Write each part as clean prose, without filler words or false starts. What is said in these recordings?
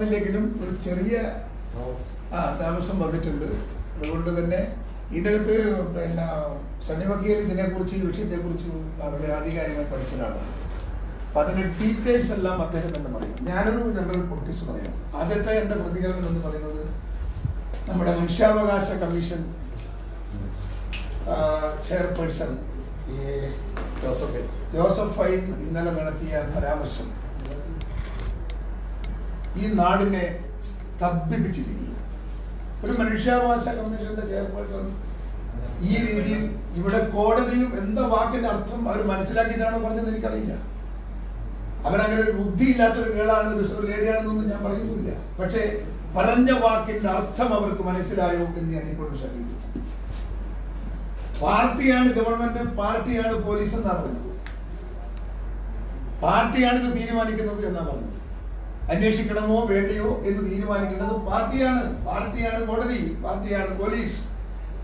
വന്നില്ലെങ്കിലും ഒരു ചെറിയ താമസം വന്നിട്ടുണ്ട്. അതുകൊണ്ട് തന്നെ ഇതിനകത്ത് പിന്നെ സണ്ണി വക്കീൽ ഇതിനെക്കുറിച്ച് ഈ വിഷയത്തെക്കുറിച്ച് വളരെ ആധികാരികമായി പഠിച്ച ഒരാളാണ്. അപ്പം അതിൻ്റെ ഡീറ്റെയിൽസ് എല്ലാം അദ്ദേഹം തന്നെ പറയും. ഞാനൊരു ജനറൽ പൊളിറ്റിക്സ് പറയാം. ആദ്യത്തെ എൻ്റെ പ്രതികരണം എന്ന് പറയുന്നത് നമ്മുടെ മനുഷ്യാവകാശ കമ്മീഷൻ ചെയർപേഴ്സൺ ജോസഫ് ഫൈൻ ഇന്നലെ നടത്തിയ പരാമർശം ഈ നാടിനെ സ്തംഭിപ്പിച്ചിരിക്കുകയാണ്. ഒരു മനുഷ്യാവകാശ കമ്മീഷന്റെ ചെയർപേഴ്സൺ ഈ രീതിയിൽ ഇവിടെ കോടതിയും എന്താ വാക്കിന്റെ അർത്ഥം അവർ മനസ്സിലാക്കിയിട്ടാണോ പറഞ്ഞതെന്ന് എനിക്കറിയില്ല. അവരങ്ങനെ ഒരു ബുദ്ധിയില്ലാത്തൊരു കേളാണ്, ഒരു ലേഡിയാണെന്നൊന്നും ഞാൻ പറയുന്നില്ല. പക്ഷേ പറഞ്ഞ വാക്കിന്റെ അർത്ഥം അവർക്ക് മനസ്സിലായോ എന്ന് ഞാൻ ഇപ്പോഴും ശ്രമിക്കുന്നു. പാർട്ടിയാണ് ഗവൺമെന്റ്, പാർട്ടിയാണ് പോലീസ് എന്നാ പറഞ്ഞത്, പാർട്ടിയാണ് ഇത് തീരുമാനിക്കുന്നത് എന്നാ പറഞ്ഞത്. അന്വേഷിക്കണമോ വേണ്ടിയോ എന്ന് തീരുമാനിക്കേണ്ടത് പാർട്ടിയാണ്. പാർട്ടിയാണ് കോടതി, പാർട്ടിയാണ് പോലീസ്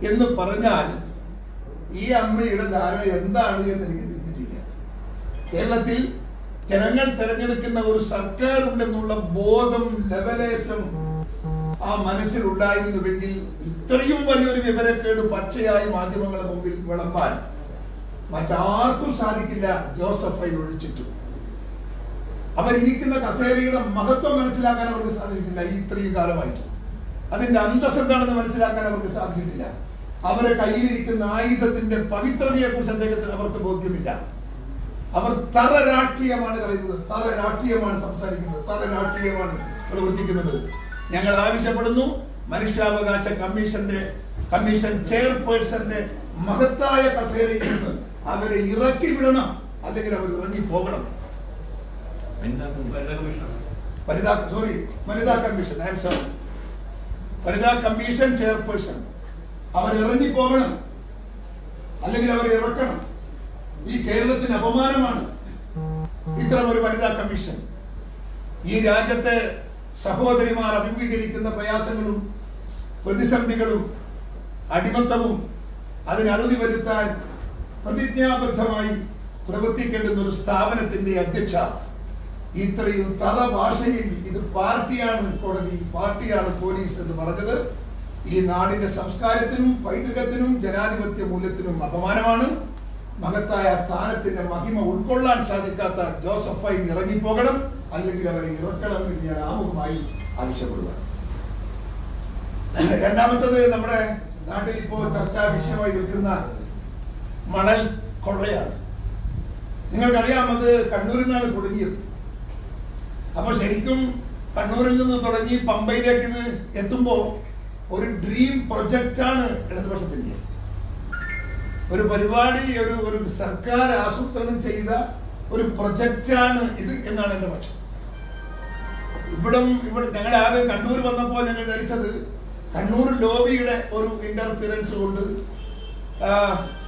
എന്ന് പറഞ്ഞാൽ ഈ അമ്മയുടെ ധാരണ എന്താണ് എന്ന് എനിക്ക് തിരിഞ്ഞിട്ടില്ല. കേരളത്തിൽ ജനങ്ങൾ തെരഞ്ഞെടുക്കുന്ന ഒരു സർക്കാർ ഉണ്ടെന്നുള്ള ബോധം ലെവലേശം ആ മനസ്സിലുണ്ടായിരുന്നുവെങ്കിൽ ഇത്രയും വലിയൊരു വിവരക്കേട് പച്ചയായി മാധ്യമങ്ങളുടെ മുമ്പിൽ വിളമ്പാൻ മറ്റാർക്കും സാധിക്കില്ല, ജോസഫ് ഫൈൻ ഒഴിച്ചിട്ടു. അവരിയ്ക്കുന്ന കസേരയുടെ മഹത്വം മനസ്സിലാക്കാൻ അവർക്ക് സാധിച്ചിട്ടില്ല. ഈ ഇത്രയും കാലമായിട്ട് അതിന്റെ അന്തസ് എന്താണെന്ന് മനസ്സിലാക്കാൻ അവർക്ക് സാധിച്ചിട്ടില്ല. അവരെ കയ്യിലിരിക്കുന്ന ആയുധത്തിന്റെ പവിത്രതയെ കുറിച്ച് അദ്ദേഹത്തിന് അവർക്ക് ബോധ്യമില്ല. അവർ തറ രാഷ്ട്രീയമാണ് കളിക്കുന്നത്, തറ രാഷ്ട്രീയമാണ് സംസാരിക്കുന്നത്, തറ രാഷ്ട്രീയമാണ് പ്രവർത്തിക്കുന്നത്. ഞങ്ങൾ ആവശ്യപ്പെടുന്നു, മനുഷ്യാവകാശ കമ്മീഷൻ ചെയർപേഴ്സന്റെ മഹത്തായ കസേരയിൽ നിന്ന് അവരെ ഇറക്കി വിടണം, അല്ലെങ്കിൽ അവർ ഇറങ്ങി പോകണം. വനിതാ കമ്മീഷൻ ചെയർപേഴ്സൺ അവർ ഇറങ്ങി പോകണം, അല്ലെങ്കിൽ അവർ ഇറക്കണം. ഈ കേരളത്തിന് അപമാനമാണ് ഇത്തരം ഒരു വനിതാ കമ്മീഷൻ. ഈ രാജ്യത്തെ സഹോദരിമാർ അഭിമുഖീകരിക്കുന്ന പ്രയാസങ്ങളും പ്രതിസന്ധികളും അടിമത്തവും അതിനറുതി വരുത്താൻ പ്രതിജ്ഞാബദ്ധമായി പ്രവർത്തിക്കേണ്ടുന്ന ഒരു സ്ഥാപനത്തിന്റെ അധ്യക്ഷ ഇത്രയും തറ ഭാഷയിൽ ഇത് പാർട്ടിയാണ് കോടതി, പാർട്ടിയാണ് പോലീസ് എന്ന് പറഞ്ഞത് ഈ നാടിന്റെ സംസ്കാരത്തിനും പൈതൃകത്തിനും ജനാധിപത്യ മൂല്യത്തിനും അപമാനമാണ്. മഹത്തായ സ്ഥാനത്തിന്റെ മഹിമ ഉൾക്കൊള്ളാൻ സാധിക്കാത്ത ജോസഫ് ഫൈൻ ഇറങ്ങിപ്പോകണം, അല്ലെങ്കിൽ അവരെ ഇറക്കണം എന്ന് ഞാൻ ആമുഖമായി ആവശ്യപ്പെടുക. രണ്ടാമത്തത്, നമ്മുടെ നാട്ടിൽ ഇപ്പോൾ ചർച്ചാ വിഷയമായി നിൽക്കുന്ന മണൽ കൊള്ളയാണ്. നിങ്ങൾക്കറിയാം, അത് കണ്ണൂരിൽ നിന്നാണ് തുടങ്ങിയത്. അപ്പൊ ശരിക്കും കണ്ണൂരിൽ നിന്ന് തുടങ്ങി പമ്പയിലേക്ക് ഇത് എത്തുമ്പോ ഒരു ഡ്രീം പ്രൊജക്റ്റാണ് ഇടതുപക്ഷത്തിന്റെ. ഒരു പരിപാടി, ഒരു സർക്കാർ ആസൂത്രണം ചെയ്ത ഒരു പ്രൊജക്റ്റാണ് ഇത് എന്നാണ് എന്റെ പക്ഷം. ഇവിടെ ഞങ്ങൾ ആദ്യം കണ്ണൂർ വന്നപ്പോൾ ഞങ്ങൾ ധരിച്ചത് കണ്ണൂർ ലോബിയുടെ ഒരു ഇന്റർഫിയറൻസ് കൊണ്ട്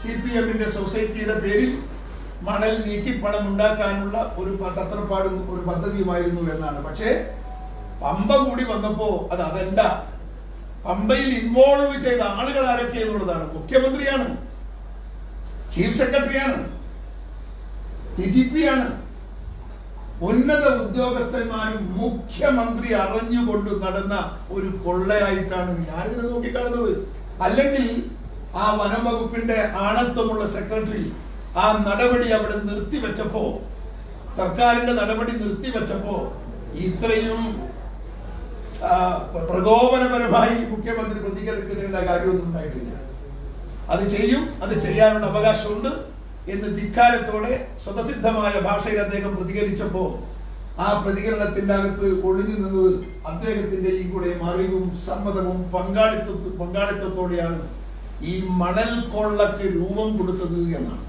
CPM-ന്റെ സൊസൈറ്റിയുടെ പേരിൽ മണൽ നീക്കി പണം ഉണ്ടാക്കാനുള്ള ഒരു തത്രപ്പാടും ഒരു പദ്ധതിയുമായിരുന്നു എന്നാണ്. പക്ഷേ പമ്പ കൂടി വന്നപ്പോ അതല്ല. പമ്പയിൽ ഇൻവോൾവ് ചെയ്ത ആളുകൾ ആരൊക്കെ എന്നുള്ളതാണ്. മുഖ്യമന്ത്രിയാണ്, ചീഫ് സെക്രട്ടറിയാണ്, DGP ആണ്, ഉന്നത ഉദ്യോഗസ്ഥന്മാരും മുഖ്യമന്ത്രി അറിഞ്ഞുകൊണ്ട് നടന്ന ഒരു കൊള്ളയായിട്ടാണ് ഞാനിതിനെ നോക്കിക്കാണുന്നത്. അല്ലെങ്കിൽ ആ വനം വകുപ്പിന്റെ ആണത്വമുള്ള സെക്രട്ടറി ആ നടപടി അവിടെ നിർത്തിവെച്ചപ്പോ, സർക്കാരിന്റെ നടപടി നിർത്തിവെച്ചപ്പോ ഇത്രയും പ്രകോപനപരമായി മുഖ്യമന്ത്രി പ്രതികരിക്കേണ്ട കാര്യമൊന്നും ഉണ്ടായിട്ടില്ല. അത് ചെയ്യും, അത് ചെയ്യാനുള്ള അവകാശമുണ്ട് എന്ന് ധിക്കാരത്തോടെ സ്വതസിദ്ധമായ ഭാഷയിൽ അദ്ദേഹം പ്രതികരിച്ചപ്പോ ആ പ്രതികരണത്തിന്റെ അകത്ത് ഒളിഞ്ഞു നിന്നത് അദ്ദേഹത്തിന്റെയും കൂടെ അറിവും സമ്മതവും പങ്കാളിത്തത്തോടെയാണ് ഈ മണൽ കൊള്ളക്ക് രൂപം കൊടുത്തത് എന്നാണ്.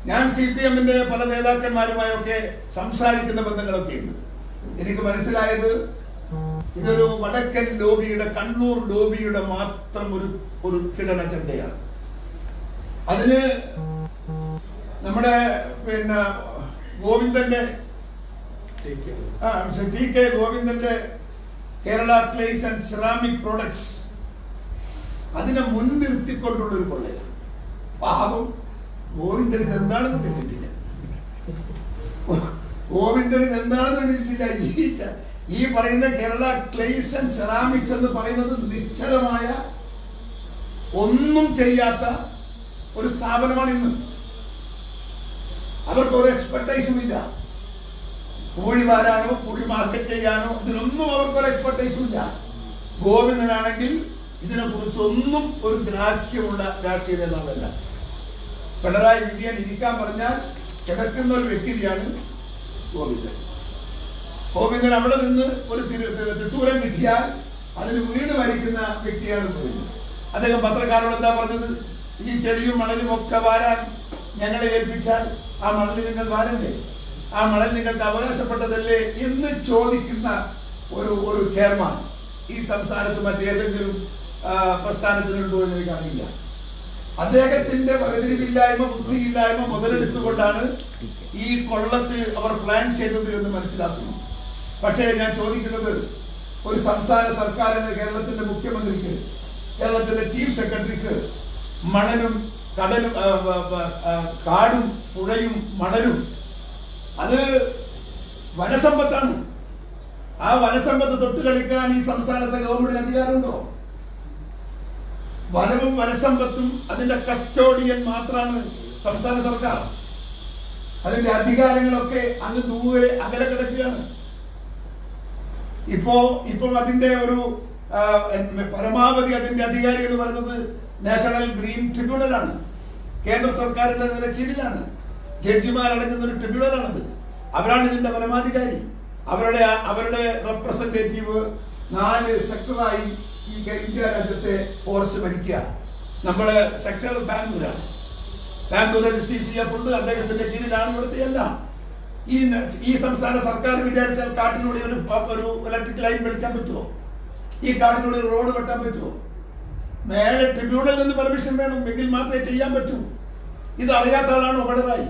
ഞാൻ CPM-ന്റെ പല നേതാക്കന്മാരുമായൊക്കെ സംസാരിക്കുന്ന ബന്ധങ്ങളൊക്കെ ഉണ്ട്. എനിക്ക് മനസ്സിലായത് ഇതൊരു വടക്കൻ ലോബിയുടെ, കണ്ണൂർ ലോബിയുടെ മാത്രം ഒരു കിടൻ അജണ്ടയാണ്. അതിന് നമ്മുടെ ഗോവിന്ദന്റെ TK ഗോവിന്ദന്റെ Kerala clays and ceramic products അതിനെ മുൻനിർത്തിക്കൊണ്ടുള്ള ഒരു കൊള്ളയാണ്. പാവം ഗോവിന്ദൻ ഇത് എന്താണെന്ന് തിരിഞ്ഞിട്ടില്ല. ഈ പറയുന്ന കേരള ക്ലേസ് ആൻഡ് സെറാമിക്സ് എന്ന് പറയുന്നത് നിശ്ചലമായ ഒന്നും ചെയ്യാത്ത ഒരു സ്ഥാപനമാണ് ഇന്ന്. അവർക്ക് ഒരു എക്സ്പെർട്ടൈസും ഇല്ല. പൂഴി വാരാനോ പൂഴി മാർക്കറ്റ് ചെയ്യാനോ ഇതിനൊന്നും അവർക്കൊരു എക്സ്പെർട്ടൈസും ഇല്ല. ഗോവിന്ദനാണെങ്കിൽ ഇതിനെ കുറിച്ചൊന്നും ഒരു ഗ്രാഹ്യമുള്ള രാഷ്ട്രീയ നേതാവല്ല. പിണറായി വിജയൻ ഇരിക്കാൻ പറഞ്ഞാൽ കിടക്കുന്ന ഒരു വ്യക്തിയാണ് ഗോവിന്ദൻ. ഗോവിന്ദൻ അവിടെ നിന്ന് ഒരു തിട്ടൂരം കിട്ടിയാൽ അതിന് വീട് ഭരിക്കുന്ന വ്യക്തിയാണ് ഗോവിന്ദൻ. അദ്ദേഹം പത്രക്കാരോട് എന്താ പറഞ്ഞത്? ഈ ചെടിയും മണലും ഒക്കെ വാരാൻ ഞങ്ങളെ ഏൽപ്പിച്ചാൽ ആ മണൽ നിങ്ങൾ വാരണ്ടേ? ആ മണൽ നിങ്ങൾക്ക് അവകാശപ്പെട്ടതല്ലേ എന്ന് ചോദിക്കുന്ന ഒരു ചെയർമാൻ ഈ സംസ്ഥാനത്ത് മറ്റേതെങ്കിലും പ്രസ്ഥാനത്തിനുണ്ടോ എന്ന് എനിക്കറിയില്ല. അദ്ദേഹത്തിന്റെ വകതിരിവില്ലായ്മ ബുദ്ധിയില്ലായ്മ മുതലെടുത്തുകൊണ്ടാണ് ഈ കൊള്ളക്ക് അവർ പ്ലാൻ ചെയ്തത് എന്ന് മനസ്സിലാക്കുന്നു. പക്ഷേ ഞാൻ ചോദിക്കുന്നത്, ഒരു സംസ്ഥാന സർക്കാരിന്, കേരളത്തിന്റെ മുഖ്യമന്ത്രിക്ക്, കേരളത്തിന്റെ ചീഫ് സെക്രട്ടറിക്ക് മണലും കടലും കാടും പുഴയും മണലും അത് വനസമ്പത്താണ്. ആ വനസമ്പത്ത് തൊട്ട് കളിക്കാൻ ഈ സംസ്ഥാനത്തെ ഗവൺമെന്റിന് അധികാരമുണ്ടോ? വനവും വനസമ്പത്തും അതിന്റെ കസ്റ്റോഡിയൻ മാത്രമാണ് സംസ്ഥാന സർക്കാർ. അതിന്റെ അധികാരങ്ങളൊക്കെ അങ്ങ് ദൂരെ അകലെ കിടക്കുകയാണ്. ഇപ്പം അതിന്റെ ഒരു പരമാവധി അതിന്റെ അധികാരി എന്ന് പറയുന്നത് നാഷണൽ ഗ്രീൻ ട്രിബ്യൂണലാണ്. കേന്ദ്ര സർക്കാരിന്റെ കീഴിലാണ്. ജഡ്ജിമാരടങ്ങുന്ന ഒരു ട്രിബ്യൂണലാണത്. അവരാണ് ഇതിന്റെ പരമാധികാരി. അവരുടെ റെപ്രസെന്റേറ്റീവ് 4 സെക്ടറായി ഈ ഇന്ത്യ രാജ്യത്തെ ഫോറസ്റ്റ് ഭരിക്കുക. നമ്മുടെ സെക്ടർ ബാംഗ്ലൂരാണ്. ബാംഗ്ലൂരിൽ CCF ഉണ്ട്. അദ്ദേഹത്തിന്റെ കീഴിലാണ് ഇവിടുത്തെ എല്ലാം. ഈ സംസ്ഥാന സർക്കാർ വിചാരിച്ചാൽ കാട്ടിലൂടെ ഒരു ഇലക്ട്രിക് ലൈൻ വെളിക്കാൻ പറ്റുമോ? ഈ കാട്ടിലൂടെ ഒരു റോഡ് വെട്ടാൻ പറ്റുമോ? മേലെ ട്രിബ്യൂണലിൽ നിന്ന് പെർമിഷൻ വേണം, എങ്കിൽ മാത്രമേ ചെയ്യാൻ പറ്റൂ. ഇത് അറിയാത്ത ആളാണോ പിണറായി?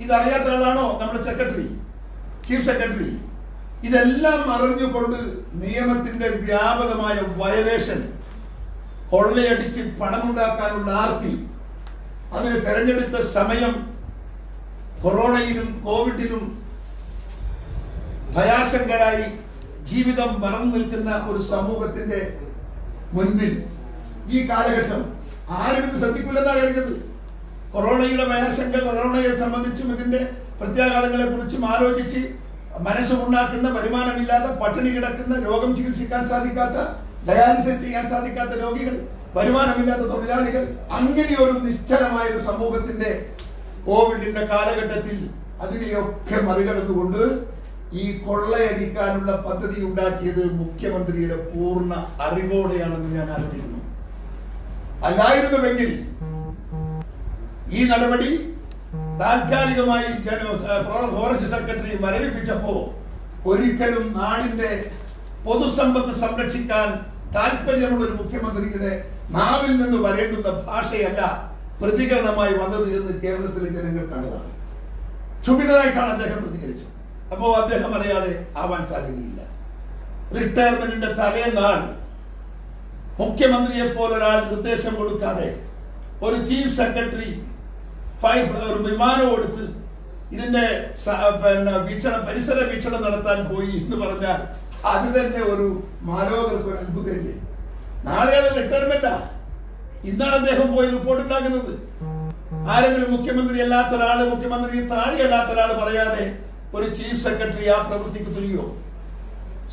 ഇത് അറിയാത്ത ആളാണോ നമ്മുടെ സെക്രട്ടറി, ചീഫ് സെക്രട്ടറി? ഇതെല്ലാം അറിഞ്ഞുകൊണ്ട് നിയമത്തിന്റെ വ്യാപകമായ വയലേഷൻ, കൊള്ളയടിച്ച് പണമുണ്ടാക്കാനുള്ള ആർത്തി, അതിന് തെരഞ്ഞെടുത്ത സമയം കൊറോണയിലും കോവിഡിലും ഭയാശങ്കരായി ജീവിതം മറന്നു നിൽക്കുന്ന ഒരു സമൂഹത്തിന്റെ മുൻപിൽ ഈ കാലഘട്ടം ആരും ഇത് ശ്രദ്ധിക്കില്ലെന്നാണ് കഴിഞ്ഞത്. കൊറോണയുടെ ഭയാശങ്ക, കൊറോണയെ സംബന്ധിച്ചും ഇതിന്റെ പ്രത്യാഘാതങ്ങളെ കുറിച്ചും ആലോചിച്ച് മനസ്സുണ്ടാക്കുന്ന, വരുമാനമില്ലാതെ പട്ടിണി കിടക്കുന്ന, രോഗം ചികിത്സിക്കാൻ സാധിക്കാത്ത, ഡയാലിസിസ് ചെയ്യാൻ സാധിക്കാത്ത രോഗികൾ, വരുമാനമില്ലാത്ത തൊഴിലാളികൾ, അങ്ങനെ ഒരു നിശ്ചലമായ ഒരു സമൂഹത്തിന്റെ കോവിഡിന്റെ കാലഘട്ടത്തിൽ അതിനെയൊക്കെ മറികടന്നുകൊണ്ട് ഈ കൊള്ളയടിക്കാനുള്ള പദ്ധതി ഉണ്ടാക്കിയത് മുഖ്യമന്ത്രിയുടെ പൂർണ്ണ അറിവോടെയാണെന്ന് ഞാൻ ആലോചിക്കുന്നു. അല്ലായിരുന്നുവെങ്കിൽ ഈ നടപടി താൽക്കാലികമായി ഫോറസ്റ്റ് സെക്രട്ടറി മരവിപ്പിച്ചപ്പോ ഒരിക്കലും നാടിന്റെ പൊതുസമ്പത്ത് സംരക്ഷിക്കാൻ താല്പര്യമുള്ള ഒരു മുഖ്യമന്ത്രിയുടെ നാവിൽ നിന്ന് വരേണ്ടുന്ന ഭാഷയല്ല പ്രതികരണമായി വന്നത് എന്ന് കേരളത്തിലെ ജനങ്ങൾ കണ്ടതാണ്. ക്ഷുഭിതരായിട്ടാണ് അദ്ദേഹം പ്രതികരിച്ചത്. അപ്പോ അദ്ദേഹം അറിയാതെ ആവാൻ സാധ്യതയില്ല. റിട്ടയർമെന്റിന്റെ തലേനാൾ മുഖ്യമന്ത്രിയെ പോലെ ഒരാൾ നിർദ്ദേശം കൊടുക്കാതെ ഒരു ചീഫ് സെക്രട്ടറി ഒരു വിമാനം എടുത്ത് ഇതിന്റെ പരിസര വീക്ഷണം നടത്താൻ പോയി എന്ന് പറഞ്ഞാൽ അത് തന്നെ ഒരു മാലോകർക്ക് ഒരു അത്ഭുതമില്ലേ? നാളെയാണ് റിട്ടയർമെന്റാ. ഇന്നാണ് അദ്ദേഹം പോയി റിപ്പോർട്ട് ഉണ്ടാക്കുന്നത്. ആരെങ്കിലും മുഖ്യമന്ത്രി അല്ലാത്ത ഒരാള്, മുഖ്യമന്ത്രി താഴെ അല്ലാത്ത ഒരാൾ പറയാതെ ഒരു ചീഫ് സെക്രട്ടറി ആ പ്രവൃത്തിക്ക് തുനിയോ?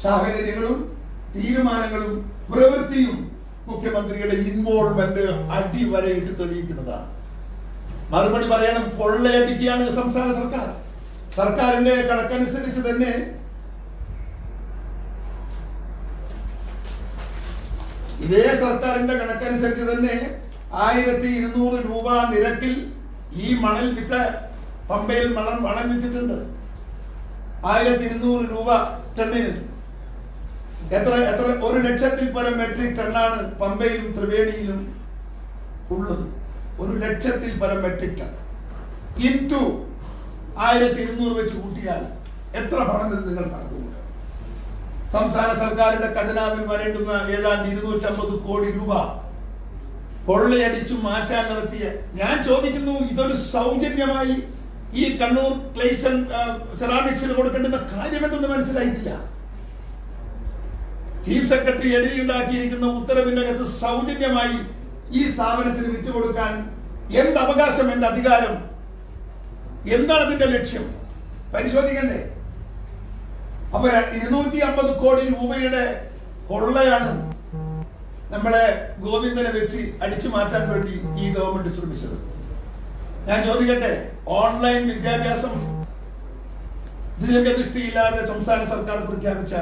സാഹചര്യങ്ങളും തീരുമാനങ്ങളും പ്രവൃത്തിയും മുഖ്യമന്ത്രിയുടെ ഇൻവോൾവ്മെന്റ് അടിവരയിട്ട് തെളിയിക്കുന്നതാണ്. മറുപടി പറയണം, കൊള്ളയടിക്കുകയാണ് സംസ്ഥാന സർക്കാർ. സർക്കാരിന്റെ കണക്കനുസരിച്ച് തന്നെ ഇതേ സർക്കാരിന്റെ കണക്കനുസരിച്ച് തന്നെ 1200 രൂപ നിരക്കിൽ ഈ മണൽ വിറ്റ പമ്പയിൽ മണൽ വിറ്റിട്ടുണ്ട്. 1200 രൂപ ടണ്ണിന്. എത്ര 1 ലക്ഷത്തിൽ പരം മെട്രിക് ടണ്ണാണ് പമ്പയിലും ത്രിവേണിയിലും ഉള്ളത്. 1 ലക്ഷത്തിൽ പരം മെട്രിക് ടൺ ഇൻടു 1200 വെച്ച് കൂട്ടിയാൽ എത്ര പണം എന്ന് നിങ്ങൾ കണക്കുകൂട്ടുക. സംസ്ഥാന സർക്കാരിന്റെ ഖജനാവിൽ വരേണ്ടുന്ന ഏതാണ്ട് 250 കോടി രൂപ കൊള്ളയടിച്ചു മാറ്റാൻ നടത്തിയ, ഞാൻ ചോദിക്കുന്നു, ഇതൊരു സൗജന്യമായി ഈ കണ്ണൂർ ക്ലേസ് സെറാമിക്സിന് കൊടുക്കേണ്ടുന്ന കാര്യമെന്തെന്ന് മനസ്സിലായിട്ടില്ല. ചീഫ് സെക്രട്ടറി എഴുതിയുണ്ടാക്കിയിരിക്കുന്ന ഉത്തരവിനകത്ത് സൗജന്യമായി ഈ സ്ഥാപനത്തിന് വിറ്റുകൊടുക്കാൻ എന്ത് അവകാശം, എന്ത് അധികാരം, എന്താണ് അതിന്റെ ലക്ഷ്യം പരിശോധിക്കണ്ടേ? അപ്പൊ 250 കോടി രൂപയുടെ കൊള്ളയാണ് നമ്മളെ ഗോവിന്ദനെ വെച്ച് അടിച്ചു മാറ്റാൻ വേണ്ടി ഈ ഗവൺമെന്റ് ശ്രമിച്ചത്. ഞാൻ ചോദിക്കട്ടെ, ഓൺലൈൻ വിദ്യാഭ്യാസം ദീർഘദൃഷ്ടിയില്ലാതെ സംസ്ഥാന സർക്കാർ പ്രഖ്യാപിച്ച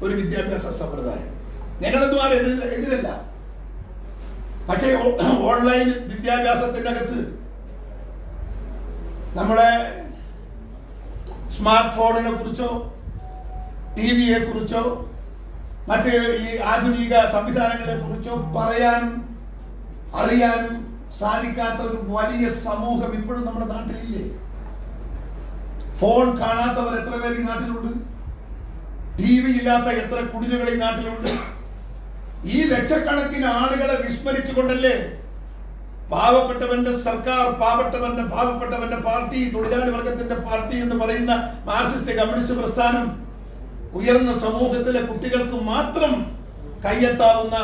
ഒരു വിദ്യാഭ്യാസ സമ്പ്രദായം, ഞങ്ങളൊന്നും എതിരല്ല. പക്ഷേ ഓൺലൈൻ വിദ്യാഭ്യാസത്തിന്റെ അകത്ത് നമ്മളെ സ്മാർട്ട് ഫോണിനെ കുറിച്ചോ ടിവിയെ കുറിച്ചോ മറ്റ് ഈ ആധുനിക സംവിധാനങ്ങളെ കുറിച്ചോ പറയാൻ അറിയാൻ സാധിക്കാത്ത ഒരു വലിയ സമൂഹം ഇപ്പോഴും നമ്മുടെ നാട്ടിലില്ലേ? ഫോൺ കാണാത്തവർ എത്ര പേര് ഈ നാട്ടിലുണ്ട്? TV ഇല്ലാത്ത എത്ര കുടിലുകൾ ഈ നാട്ടിലുണ്ട്? ഈ ലക്ഷക്കണക്കിന് ആളുകളെ വിസ്മരിച്ചുകൊണ്ടല്ലേ പാവപ്പെട്ടവന്റെ സർക്കാർ, പാവപ്പെട്ടവന്റെ പാർട്ടി, തൊഴിലാളി വർഗത്തിന്റെ പാർട്ടി എന്ന് പറയുന്ന മാർക്സിസ്റ്റ് കമ്മ്യൂണിസ്റ്റ് പ്രസ്ഥാനം ഉയർന്ന സമൂഹത്തിലെ കുട്ടികൾക്ക് മാത്രം കയ്യെത്താവുന്ന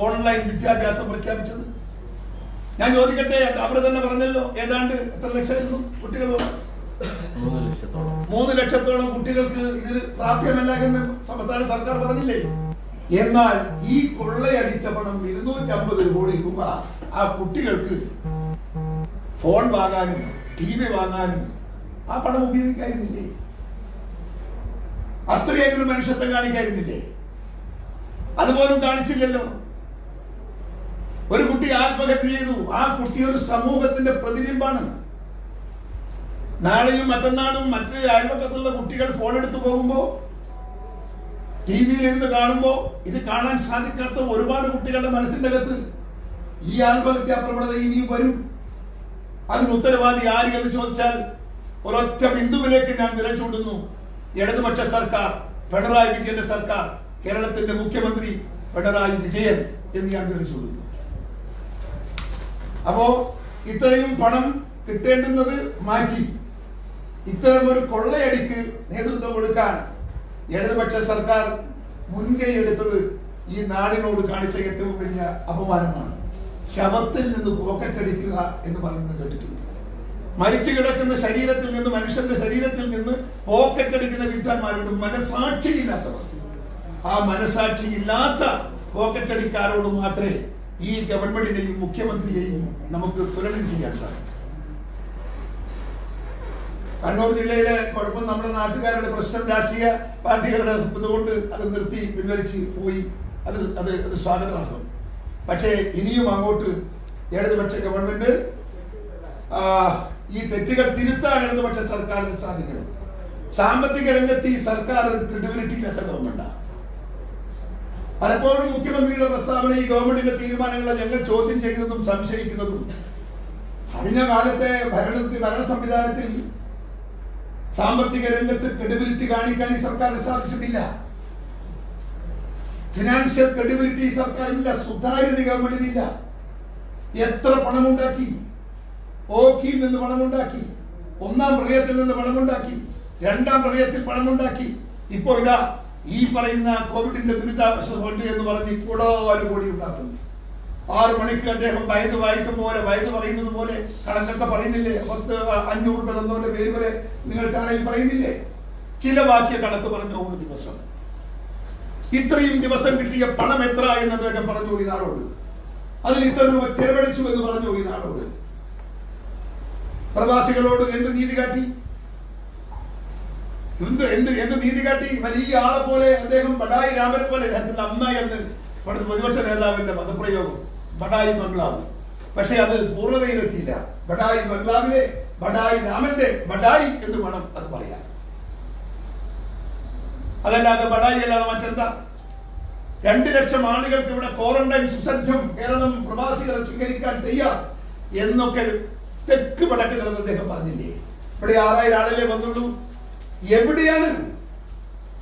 ഓൺലൈൻ വിദ്യാഭ്യാസം പ്രഖ്യാപിച്ചത്. ഞാൻ ചോദിക്കട്ടെ, അവർ തന്നെ പറഞ്ഞല്ലോ, ഏതാണ്ട് എത്ര ലക്ഷമായിരുന്നു കുട്ടികൾ? 3 ലക്ഷത്തോളം കുട്ടികൾക്ക് ഇത് പ്രാപ്യമല്ല എന്ന് സംസ്ഥാന സർക്കാർ പറഞ്ഞില്ലേ? എന്നാൽ ഈ കൊള്ളയടിച്ച പണം 250 കോടി രൂപ ആ കുട്ടികൾക്ക് ഫോൺ വാങ്ങാനും TV വാങ്ങാനും ആ പണം ഉപയോഗിക്കായിരുന്നില്ലേ? അത്രയെങ്കിലും മനുഷ്യത്വം കാണിക്കായിരുന്നില്ലേ? അതുപോലും കാണിച്ചില്ലല്ലോ. ഒരു കുട്ടി ആത്മഹത്യ ചെയ്തു. ആ കുട്ടി ഒരു സമൂഹത്തിന്റെ പ്രതിബിംബാണ്. നാളെയും മറ്റന്നാളും മറ്റ് അയൽപക്കത്തുള്ള കുട്ടികൾ ഫോൺ എടുത്തു പോകുമ്പോ, TV-യിൽ ഇരുന്ന് കാണുമ്പോ ഇത് കാണാൻ സാധിക്കാത്ത ഒരുപാട് കുട്ടികളുടെ മനസ്സിന്റെ അകത്ത് ഈ ആത്മഹത്യാ പ്രവണത ഇനിയും വരും. അതിന് ഉത്തരവാദി ആര് എന്ന് ചോദിച്ചാൽ ഒരൊറ്റ ബിന്ദുവിലേക്ക് ഞാൻ വിരൽ ചൂണ്ടുന്നു. ഇടതുപക്ഷ സർക്കാർ, പിണറായി വിജയന്റെ സർക്കാർ, കേരളത്തിന്റെ മുഖ്യമന്ത്രി പിണറായി വിജയൻ എന്ന് ഞാൻ വിരൽ ചൂണ്ടുന്നു. അപ്പോ ഇത്രയും പണം കിട്ടേണ്ടുന്നത് മാറ്റി ഇത്തരം ഒരു കൊള്ളയടിക്ക് നേതൃത്വം കൊടുക്കാൻ ഇടതുപക്ഷ സർക്കാർ മുൻകൈ എടുത്തത് ഈ നാടിനോട് കാണിച്ച ഏറ്റവും വലിയ അപമാനമാണ്. ശവത്തിൽ നിന്ന് പോക്കറ്റ് അടിക്കുക എന്ന് പറയുന്നത് കേട്ടിട്ടുണ്ട്. മരിച്ചു കിടക്കുന്ന ശരീരത്തിൽ നിന്ന്, മനുഷ്യന്റെ ശരീരത്തിൽ നിന്ന് പോക്കറ്റ് അടിക്കുന്ന വിദ്വാന്മാരുണ്ട്, മനസാക്ഷിയില്ലാത്തവർ. ആ മനസാക്ഷിയില്ലാത്ത പോക്കറ്റ് അടിക്കാരോട് മാത്രമേ ഈ ഗവൺമെന്റിനെയും മുഖ്യമന്ത്രിയെയും നമുക്ക് തുലനം ചെയ്യാൻ സാധിക്കും. കണ്ണൂർ ജില്ലയിലെ കുഴപ്പം നമ്മുടെ നാട്ടുകാരുടെ പ്രശ്നം രാഷ്ട്രീയ പാർട്ടികളുടെ ഇതുകൊണ്ട് അത് നിർത്തി പിൻവലിച്ച് പോയി. അത് സ്വാഗതാർഹം. പക്ഷേ ഇനിയും അങ്ങോട്ട് ഇടതുപക്ഷ ഗവൺമെന്റ് ഈ തെറ്റുകൾ തിരുത്താൻ ഇടതുപക്ഷ സർക്കാരിന് സാധിക്കണം. സാമ്പത്തിക രംഗത്ത് ഈ സർക്കാർ ക്രെഡിബിലിറ്റി ഇല്ലാത്ത ഗവൺമെന്റാണ്. പലപ്പോഴും മുഖ്യമന്ത്രിയുടെ പ്രസ്താവന, ഈ ഗവൺമെന്റിന്റെ തീരുമാനങ്ങളെ ഞങ്ങൾ ചോദ്യം ചെയ്യുന്നതും സംശയിക്കുന്നതും, കഴിഞ്ഞ കാലത്തെ ഭരണ സംവിധാനത്തിൽ സാമ്പത്തിക രംഗത്ത് ക്രെഡിബിലിറ്റി കാണിക്കാൻ ഈ സർക്കാരിന് സാധിച്ചിട്ടില്ല. ഫിനാൻഷ്യൽ ക്രെഡിബിലിറ്റി ഈ സർക്കാരിനില്ല, സുതാര്യത ഗവൺമെന്റിനില്ല. എത്ര പണമുണ്ടാക്കി, ഓക്കിയിൽ നിന്ന് പണമുണ്ടാക്കി, 1-ാം പ്രളയത്തിൽ നിന്ന് പണമുണ്ടാക്കി, 2-ാം പ്രളയത്തിൽ പണമുണ്ടാക്കി. ഇപ്പോൾ ഇതാ ഈ പറയുന്ന കോവിഡിന്റെ ദുരിതാശ്വാസ ഫണ്ട് എന്ന് പറഞ്ഞ് ഇപ്പോഴാലും കോടി ഉണ്ടാക്കുന്നു. 6 മണിക്ക് അദ്ദേഹം വയത് വായിക്കും പോലെ, വയത് പറയുന്നത് പോലെ കണക്കൊക്കെ പറയുന്നില്ലേ? 500 രൂപ തന്നവന്റെ പേര് വരെ നിങ്ങൾ ചാനലിൽ പറയുന്നില്ലേ? ചില വാക്യ കണക്ക് പറഞ്ഞു ഒരു ദിവസം. ഇത്രയും ദിവസം കിട്ടിയ പണം എത്ര എന്ന് അദ്ദേഹം പറഞ്ഞു ഈ നാടോട്. അതിൽ ഇത്ര രൂപ ചെലവഴിച്ചു എന്ന് പറഞ്ഞു ഈ നാടോട്. പ്രവാസികളോട് എന്ത് നീതി കാട്ടി? എന്ത് നീതി കാട്ടി? വലിയ ആളെ പോലെ അദ്ദേഹം ബഡായി രാമനെ പോലെ അമ്മ എന്ന് പ്രതിപക്ഷ നേതാവിന്റെ പദപ്രയോഗം, ബഡായി ബംഗ്ലാവ്. പക്ഷെ അത് പൂർണ്ണതയിലെത്തിയില്ല. ബഡായി ബംഗ്ലാവിലെ ബഡായി രാമന്റെ ബഡായി എന്ന് വേണം അത് പറയാൻ. അതല്ലാതെ ബഡായി അല്ലാതെ മറ്റെന്താ? 2 ലക്ഷം ആളുകൾക്ക് ഇവിടെ ക്വാറന്റൈൻ സുസജ്ജം, കേരളം പ്രവാസികളെ സ്വീകരിക്കാൻ തയ്യാർ എന്നൊക്കെ തെക്ക് വടക്ക് കിടന്ന് അദ്ദേഹം പറഞ്ഞില്ലേ? ഇവിടെ 6000 ആളല്ലേ വന്നുള്ളൂ. എവിടെയാണ്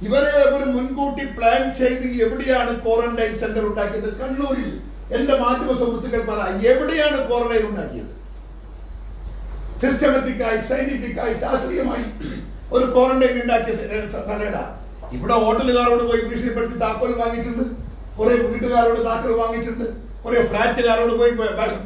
ഇവരെ ഒരു മുൻകൂട്ടി പ്ലാൻ ചെയ്ത് എവിടെയാണ് ക്വാറന്റൈൻ സെന്റർ ഉണ്ടാക്കിയത്? കണ്ണൂരിൽ. എന്റെ മാധ്യമ സുഹൃത്തുക്കൾ പറ, എവിടെയാണ് ക്വാറന്റൈൻ ഉണ്ടാക്കിയത്? സിസ്റ്റമാറ്റിക്കായി, സയന്റിഫിക്കായി, ശാസ്ത്രീയമായി ഒരു ക്വാറന്റൈൻ ഉണ്ടാക്കിയ തലയിട ഇവിടെ ഹോട്ടലുകാരോട് പോയി ഭീഷണിപ്പെടുത്തി താക്കോൽ വാങ്ങിയിട്ടുണ്ട്, കുറെ വീട്ടുകാരോട് താക്കോൽ വാങ്ങിയിട്ടുണ്ട്, കുറെ ഫ്ലാറ്റുകാരോട് പോയി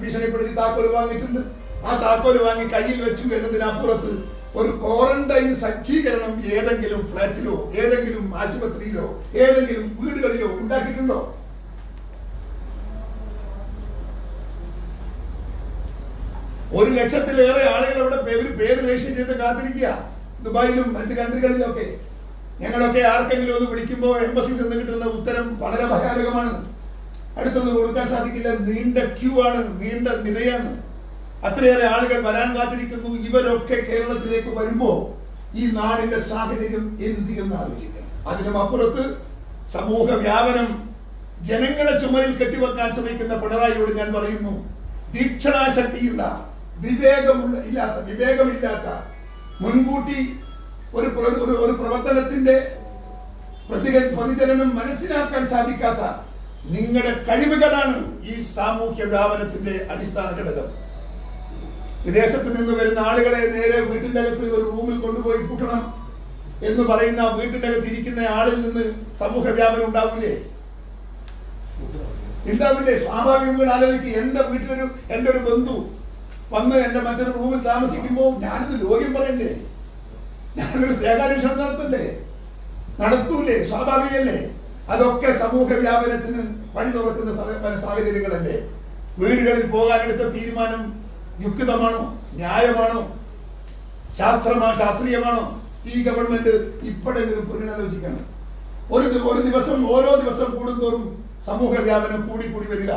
ഭീഷണിപ്പെടുത്തി താക്കോൽ വാങ്ങിയിട്ടുണ്ട്. ആ താക്കോൽ വാങ്ങി കയ്യിൽ വെച്ചു എന്നതിനപ്പുറത്ത് ഒരു ക്വാറന്റൈൻ സജ്ജീകരണം ഏതെങ്കിലും ഫ്ലാറ്റിലോ ഏതെങ്കിലും ആശുപത്രിയിലോ ഏതെങ്കിലും വീടുകളിലോ ഉണ്ടാക്കിയിട്ടുണ്ടോ? ഒരു ലക്ഷത്തിലേറെ ആളുകൾ അവിടെ പേര് രജിസ്റ്റർ ചെയ്ത് കാത്തിരിക്കുക, ദുബായിലും മറ്റ് കൺട്രികളിലൊക്കെ. ഞങ്ങളൊക്കെ ആർക്കെങ്കിലും ഒന്ന് വിളിക്കുമ്പോൾ എംബസിയിൽ നിന്ന് കിട്ടുന്ന ഉത്തരം വളരെ ഭയാനകമാണ്. അടുത്തൊന്നും കൊടുക്കാൻ സാധിക്കില്ല, നീണ്ട ക്യൂ ആണ്, നീണ്ട നിരയാണ്, അത്രയേറെ ആളുകൾ വരാൻ കാത്തിരിക്കുന്നു. ഇവരൊക്കെ കേരളത്തിലേക്ക് വരുമ്പോ ഈ നാടിന്റെ സാഹചര്യം എന്ത് എന്ന് ആലോചിക്കണം. അതിനും അപ്പുറത്ത് സമൂഹ വ്യാപനം ജനങ്ങളെ ചുമലിൽ കെട്ടിവെക്കാൻ ശ്രമിക്കുന്ന പിണറായിയോട് ഞാൻ പറയുന്നു, തീക്ഷണാശക്തിയുള്ള വിവേകമില്ലാത്ത മുൻകൂട്ടി ഒരു പ്രവർത്തനത്തിന്റെ പ്രതിചലനം മനസ്സിലാക്കാൻ സാധിക്കാത്ത നിങ്ങളുടെ കഴിവുകളാണ് ഈ സാമൂഹ്യ വ്യാപനത്തിന്റെ അടിസ്ഥാന ഘടകം. വിദേശത്ത് നിന്ന് വരുന്ന ആളുകളെ നേരെ വീട്ടിന്റെ അകത്ത് ഒരു റൂമിൽ കൊണ്ടുപോയി പൂട്ടണം എന്ന് പറയുന്ന വീട്ടിന്റെ അകത്ത് ഇരിക്കുന്ന ആളിൽ നിന്ന് സമൂഹ വ്യാപനം ഉണ്ടാവില്ലേ? സ്വാഭാവികങ്ങൾ ആലോചിക്കുക. എന്റെ ഒരു ബന്ധു വന്ന് എന്റെ മറ്റൊരു റൂമിൽ താമസിക്കുമ്പോൾ ഞാനിത് രോഗ്യം പറയണ്ടേ? ഞാനൊരു സേവാന്വേഷണം നടത്തൂലേ? സ്വാഭാവികല്ലേ? അതൊക്കെ സമൂഹ വ്യാപനത്തിന് വഴി തുറക്കുന്ന സാഹചര്യങ്ങളല്ലേ? വീടുകളിൽ പോകാനെടുത്ത തീരുമാനം യുക്തിതമാണോ? ന്യായമാണോ? ശാസ്ത്രീയമാണോ? ഈ ഗവൺമെന്റ് ഇപ്പോഴെങ്കിലും പുനരാലോചിക്കണം. ഓരോ ദിവസം കൂടുന്തോറും സമൂഹ വ്യാപനം കൂടി വരിക,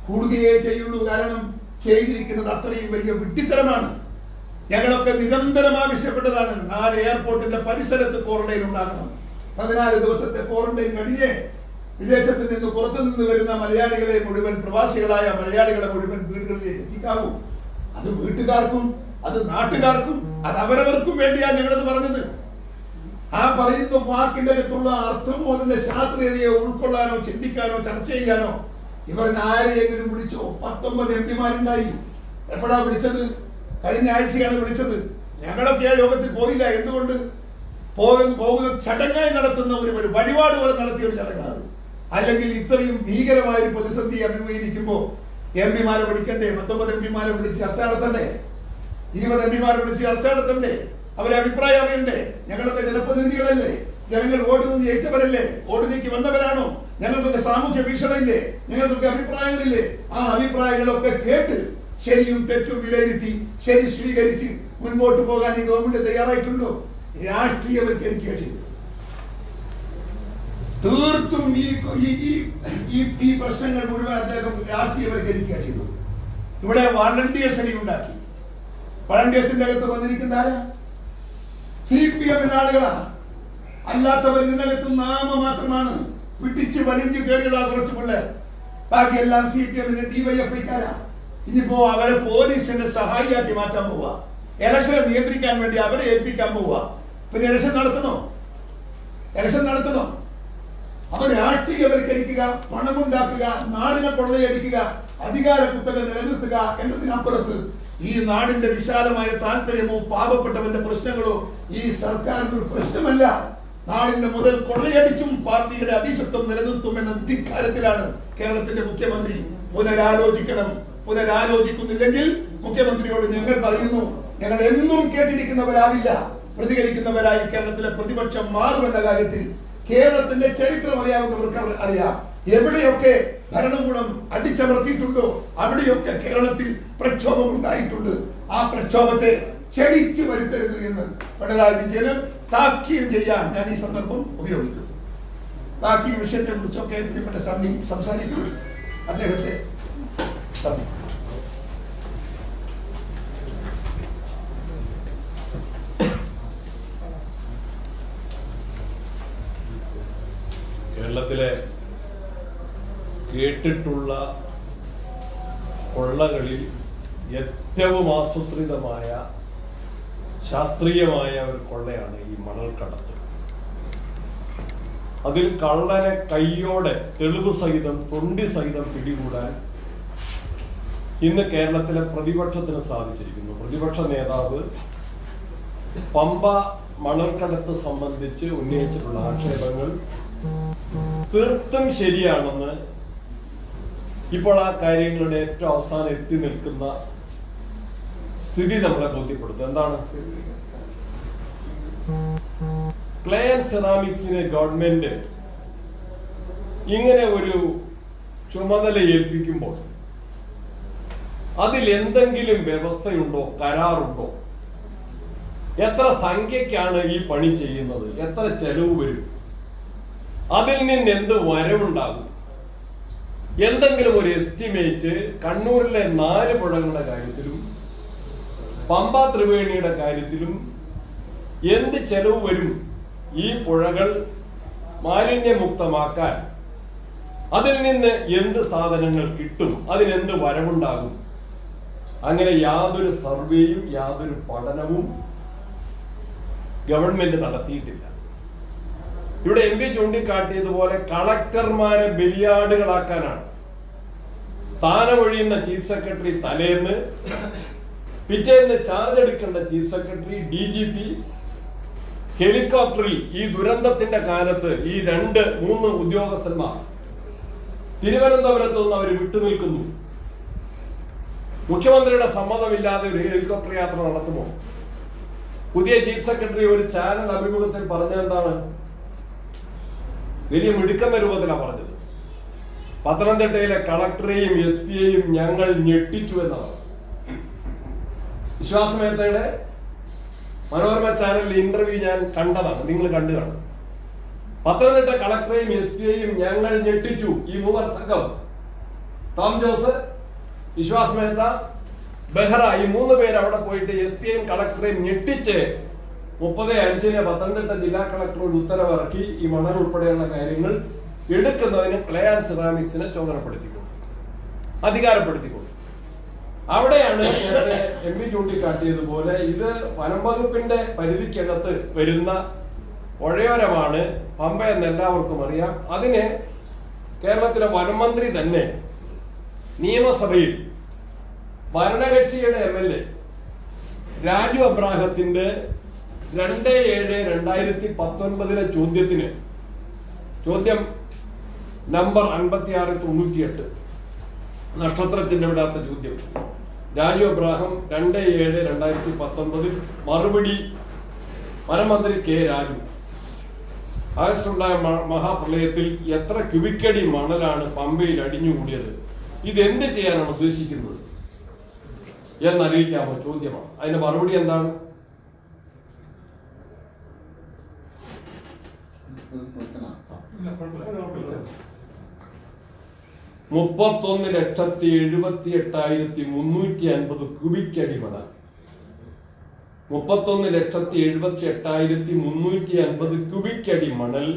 കൂടുകയേ ചെയ്യുള്ളൂ. കാരണം ചെയ്തിരിക്കുന്നത് അത്രയും വലിയ വിഡ്ഢിത്തരമാണ്. ഞങ്ങളൊക്കെ നിരന്തരം ആവശ്യപ്പെട്ടതാണ് 4 എയർപോർട്ടിന്റെ പരിസരത്ത് ക്വാറന്റൈൻ ഉണ്ടാകണം. 14 ദിവസത്തെ ക്വാറന്റൈൻ കഴിഞ്ഞ് വിദേശത്ത് നിന്ന് പുറത്തുനിന്ന് വരുന്ന മലയാളികളെ മുഴുവൻ, പ്രവാസികളായ മലയാളികളെ മുഴുവൻ വീടുകളിലേക്ക് എത്തിക്കാവൂ. അത് വീട്ടുകാർക്കും അത് നാട്ടുകാർക്കും അത് അവരവർക്കും വേണ്ടിയാണ് ഞങ്ങളത് പറഞ്ഞത്. ആ പറയുന്ന വാക്കിന്റെ അകത്തുള്ള അർത്ഥമോ അതിന്റെ ശാസ്ത്രീയതയോ ഉൾക്കൊള്ളാനോ ചിന്തിക്കാനോ ചർച്ച ചെയ്യാനോ ഇവർ ആരെയെങ്കിലും വിളിച്ചോ? 19 എംപിമാരുണ്ടായി. എപ്പോഴാ വിളിച്ചത്? കഴിഞ്ഞ ആഴ്ചയാണ് വിളിച്ചത്. ഞങ്ങളൊക്കെ ആ യോഗത്തിൽ പോയില്ല. എന്തുകൊണ്ട്? പോകുന്ന ചടങ്ങായി നടത്തുന്ന ഒരു വഴിപാട് പോലെ നടത്തിയ ഒരു ചടങ്ങാണ്. അല്ലെങ്കിൽ ഇത്രയും ഭീകരമായ ഒരു പ്രതിസന്ധി അഭിമുഖീകരിക്കുമ്പോൾ എംപിമാരെ വിളിക്കണ്ടേ? 19 എംപിമാരെ വിളിച്ച് ചർച്ച നടത്തണ്ടേ? 20 എംപിമാരെ വിളിച്ച് ചർച്ച നടത്തണ്ടേ? അവരെ അഭിപ്രായം അറിയണ്ടേ? ഞങ്ങളൊക്കെ ജനപ്രതിനിധികളല്ലേ? ജനങ്ങൾ വോട്ട് നിന്ന് ജയിച്ചവരല്ലേ? വോട്ട് നീക്കി വന്നവരാണോ? ഞങ്ങൾക്കൊക്കെ സാമൂഹ്യ വീക്ഷണമില്ലേ? ഞങ്ങൾക്കൊക്കെ അഭിപ്രായങ്ങളില്ലേ? ആ അഭിപ്രായങ്ങളൊക്കെ കേട്ട് ശരിയും തെറ്റും വിലയിരുത്തി ശരി സ്വീകരിച്ച് മുൻപോട്ട് പോകാൻ ഈ ഗവൺമെന്റ് തയ്യാറായിട്ടുണ്ടോ? രാഷ്ട്രീയവൽക്കരിക്കുക ചെയ്തു. തീർത്തും ഈ പ്രശ്നങ്ങൾ മുഴുവൻ അദ്ദേഹം രാഷ്ട്രീയവൽക്കരിക്കുക ചെയ്തു. ഇവിടെ വളണ്ടിയേഴ്സിനെ ഉണ്ടാക്കി. വളണ്ടിയേഴ്സിന്റെ അകത്ത് വന്നിരിക്കുന്ന ആരാ? CPM ആളുകളാണ്. അല്ലാത്തവർ ഇതിനകത്ത് നാമ മാത്രമാണ്. പിടിച്ച് വലിഞ്ഞു കയറിയുള്ള കുറച്ച് പിള്ളേർ. ബാക്കിയെല്ലാം CPM DYFIക്കാരാ. ഇനിയിപ്പോ അവരെ പോലീസിന്റെ സഹായിയാക്കി മാറ്റാൻ പോവുക. ഇലക്ഷനെ നിയന്ത്രിക്കാൻ വേണ്ടി അവരെ ഏൽപ്പിക്കാൻ പോവുക. പിന്നെ ഇലക്ഷൻ നടത്തണോ? അപ്പൊ രാഷ്ട്രീയവൽക്കരിക്കുക, പണമുണ്ടാക്കുക, നാടിനെ കൊള്ളയടിക്കുക, അധികാര കുത്തക നിലനിർത്തുക എന്നതിനപ്പുറത്ത് ഈ നാടിന്റെ വിശാലമായ താല്പര്യമോ പാവപ്പെട്ടവന്റെ പ്രശ്നങ്ങളോ ഈ സർക്കാരിന് ഒരു പ്രശ്നമല്ല. നാടിന്റെ മുതൽ കൊള്ളയടിച്ചും പാർട്ടിയുടെ അധിശത്വം നിലനിർത്തുമെന്ന ധിക്കാരത്തിലാണ് കേരളത്തിന്റെ മുഖ്യമന്ത്രി. പുനരാലോചിക്കുന്നില്ലെങ്കിൽ മുഖ്യമന്ത്രിയോട് ഞങ്ങൾ പറയുന്നു, ഞങ്ങൾ എന്നും കേട്ടിരിക്കുന്നവരാവില്ല, പ്രതികരിക്കുന്നവരായി കേരളത്തിലെ പ്രതിപക്ഷം മാറുമെന്ന കാര്യത്തിൽ കേരളത്തിന്റെ ചരിത്രം അറിയാവുന്നവർക്ക് അറിയാം. എവിടെയൊക്കെ ഭരണകൂടം അടിച്ചമർത്തിയിട്ടുണ്ടോ അവിടെയൊക്കെ കേരളത്തിൽ പ്രക്ഷോഭം ഉണ്ടായിട്ടുണ്ട്. ആ പ്രക്ഷോഭത്തെ ക്ഷണിച്ചു വരുത്തരുത് എന്ന് പിണറായി വിജയന് താക്കീത് ചെയ്യാൻ ഞാൻ ഈ സന്ദർഭം ഉപയോഗിക്കുന്നു. ബാക്കി വിഷയത്തെ കുറിച്ചൊക്കെ പ്രിയപ്പെട്ട സണ്ണി സംസാരിക്കും. അദ്ദേഹത്തെ കേരളത്തിലെ കേട്ടിട്ടുള്ള കൊള്ളകളിൽ ഏറ്റവും ആസൂത്രിതമായ ശാസ്ത്രീയമായ ഒരു കൊള്ളയാണ് ഈ മണൽക്കടത്ത്. അതിൽ കള്ളനെ കയ്യോടെ തെളിവ് സഹിതം തൊണ്ടി സഹിതം പിടികൂടാൻ ഇന്ന് കേരളത്തിലെ പ്രതിപക്ഷത്തിന് സാധിച്ചിരിക്കുന്നു. പ്രതിപക്ഷ നേതാവ് പമ്പ മണൽക്കടത്ത് സംബന്ധിച്ച് ഉന്നയിച്ചിട്ടുള്ള ആക്ഷേപങ്ങൾ തീർത്തും ശരിയാണെന്ന് ഇപ്പോൾ ആ കാര്യങ്ങളുടെ ഏറ്റവും അവസാനം എത്തി നിൽക്കുന്ന സ്ഥിതി നമ്മളെ ബോധ്യപ്പെടുത്തും. എന്താണ്? ക്ലേ ആൻഡ് സെറാമിക്സിനെ ഗവൺമെന്റ് ഇങ്ങനെ ഒരു ചുമതല ഏൽപ്പിക്കുമ്പോൾ അതിൽ എന്തെങ്കിലും വ്യവസ്ഥയുണ്ടോ, കരാറുണ്ടോ? എത്ര സംഖ്യക്കാണ് ഈ പണി ചെയ്യുന്നത്? എത്ര ചെലവ് വരും? അതിൽ നിന്ന് എന്ത് വരവുണ്ടാകും? എന്തെങ്കിലും ഒരു എസ്റ്റിമേറ്റ് കണ്ണൂരിലെ 4 പുഴകളുടെ കാര്യത്തിലും പമ്പ ത്രിവേണിയുടെ കാര്യത്തിലും എന്ത് ചെലവ് വരും? ഈ പുഴകൾ മാലിന്യമുക്തമാക്കാൻ അതിൽ നിന്ന് എന്ത് സാധനങ്ങൾ കിട്ടും? അതിനെന്ത് വരവുണ്ടാകും? അങ്ങനെ യാതൊരു സർവേയും യാതൊരു പഠനവും ഗവൺമെന്റ് നടത്തിയിട്ടില്ല. ഇവിടെ MP ചൂണ്ടിക്കാട്ടിയതുപോലെ കളക്ടർമാരെ ബലിയാടുകളാക്കാനാണ്. സ്ഥാനമൊഴിയുന്ന ചീഫ് സെക്രട്ടറി തലേന്ന്, പിറ്റേന്ന് ചാർജ് എടുക്കേണ്ട ചീഫ് സെക്രട്ടറി, DGP ഹെലികോപ്റ്ററിൽ ഈ ദുരന്തത്തിന്റെ കാലത്ത് ഈ 2-3 ഉദ്യോഗസ്ഥന്മാർ തിരുവനന്തപുരത്ത് നിന്ന് അവർ വിട്ടുനിൽക്കുന്നു. മുഖ്യമന്ത്രിയുടെ സമ്മതമില്ലാതെ ഒരു ഹെലികോപ്റ്റർ യാത്ര നടത്തുമോ? പുതിയ ചീഫ് സെക്രട്ടറി ഒരു ചാനൽ അഭിമുഖത്തിൽ പറഞ്ഞ എന്താണ്? വലിയ മിടുക്കുന്ന രൂപത്തിലാണ് പറഞ്ഞത്. പത്തനംതിട്ടയിലെ കളക്ടറെയും SP യെയും ഞങ്ങൾ ഞെട്ടിച്ചു എന്നാണ്. വിശ്വാസമേത്തയുടെ മനോരമ ചാനലിൽ ഇന്റർവ്യൂ ഞാൻ കണ്ടതാണ്, നിങ്ങൾ കണ്ടു കാണും. പത്തനംതിട്ട കളക്ടറെയും SP യെയും ഞങ്ങൾ ഞെട്ടിച്ചു. ഈ 3 സംഘം, ടോം ജോസ്, വിശ്വാസ് മേത്ത, ബെഹ്റ, ഈ 3 പേര് അവിടെ പോയിട്ട് SP യെയും കളക്ടറെയും ഞെട്ടിച്ച് 30/5 പത്തനംതിട്ട ജില്ലാ കളക്ടർ ഒരു ഉത്തരവിറക്കി ഈ മണൽ ഉൾപ്പെടെയുള്ള കാര്യങ്ങൾ എടുക്കുന്നതിന് ക്ലേ ആൻഡ് സെറാമിക്സിനെ ചുമതലപ്പെടുത്തിക്കൊണ്ടു, അധികാരപ്പെടുത്തിക്കൊണ്ടു. അവിടെയാണ് നേരത്തെ MP ചൂണ്ടിക്കാട്ടിയതുപോലെ ഇത് വനം വകുപ്പിന്റെ പരിധിക്കകത്ത് വരുന്ന പുഴയോരമാണ് പമ്പ എന്ന് എല്ലാവർക്കും അറിയാം. അതിനെ കേരളത്തിലെ വനം മന്ത്രി തന്നെ നിയമസഭയിൽ ഭരണകക്ഷിയുടെ MLA രാജു അബ്രാഹത്തിന്റെ 2/7/2019 ചോദ്യം നമ്പർ 5698 നക്ഷത്രത്തിന്റെ വിടാത്ത ചോദ്യം, രാജു അബ്രാഹം 2/7/2019 മറുപടി വനമന്ത്രി K. രാജു, ആഗസ്റ്റുണ്ടായ മഹാപ്രളയത്തിൽ എത്ര ക്യൂബിക്കടി മണലാണ് പമ്പയിൽ അടിഞ്ഞുകൂടിയത്? ഇതെന്ത് ചെയ്യാനാണ് ഉദ്ദേശിക്കുന്നത് എന്നറിയിക്കാമോ? ചോദ്യമാണ്. അതിന്റെ മറുപടി എന്താണ്? $31,78,350 ക്യൂബിക് അടി മണൽ. 31,78,350 ക്യൂബിക് അടി മണൽ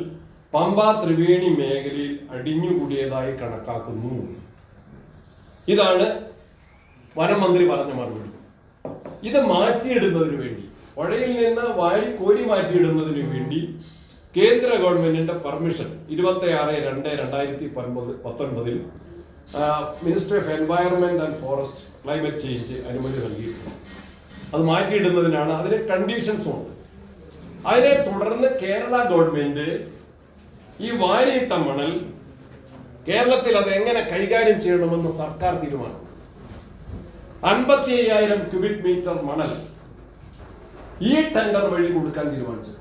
പമ്പ ത്രിവേണി മേഖലയിൽ അടിഞ്ഞുകൂടിയതായി കണക്കാക്കുന്നു. ഇതാണ് വനം മന്ത്രി പറഞ്ഞ മറുപടി. ഇത് മാറ്റിയിടുന്നതിന് വേണ്ടി, പുഴയിൽ നിന്ന് വാരി കോരി മാറ്റിയിടുന്നതിന് വേണ്ടി കേന്ദ്ര ഗവൺമെന്റിന്റെ permission 26/2/2019 ministry of environment and forest climate change അനുമതി നൽകിയിട്ടുണ്ട്. അത് മാറ്റിയിടുന്നതിനാണ്. അതിന് കണ്ടീഷൻസ് ഉണ്ട്. അതിനെ തുടർന്ന് കേരള ഗവൺമെന്റ് ഈ വാരിയിട്ട മണൽ കേരളത്തിൽ അത് എങ്ങനെ കൈകാര്യം ചെയ്യണമെന്ന് സർക്കാർ തീരുമാനം. 55,000 ക്യൂബിക് മീറ്റർ മണൽ ഈ ടെൻഡർ വഴി കൊടുക്കാൻ തീരുമാനിച്ചു.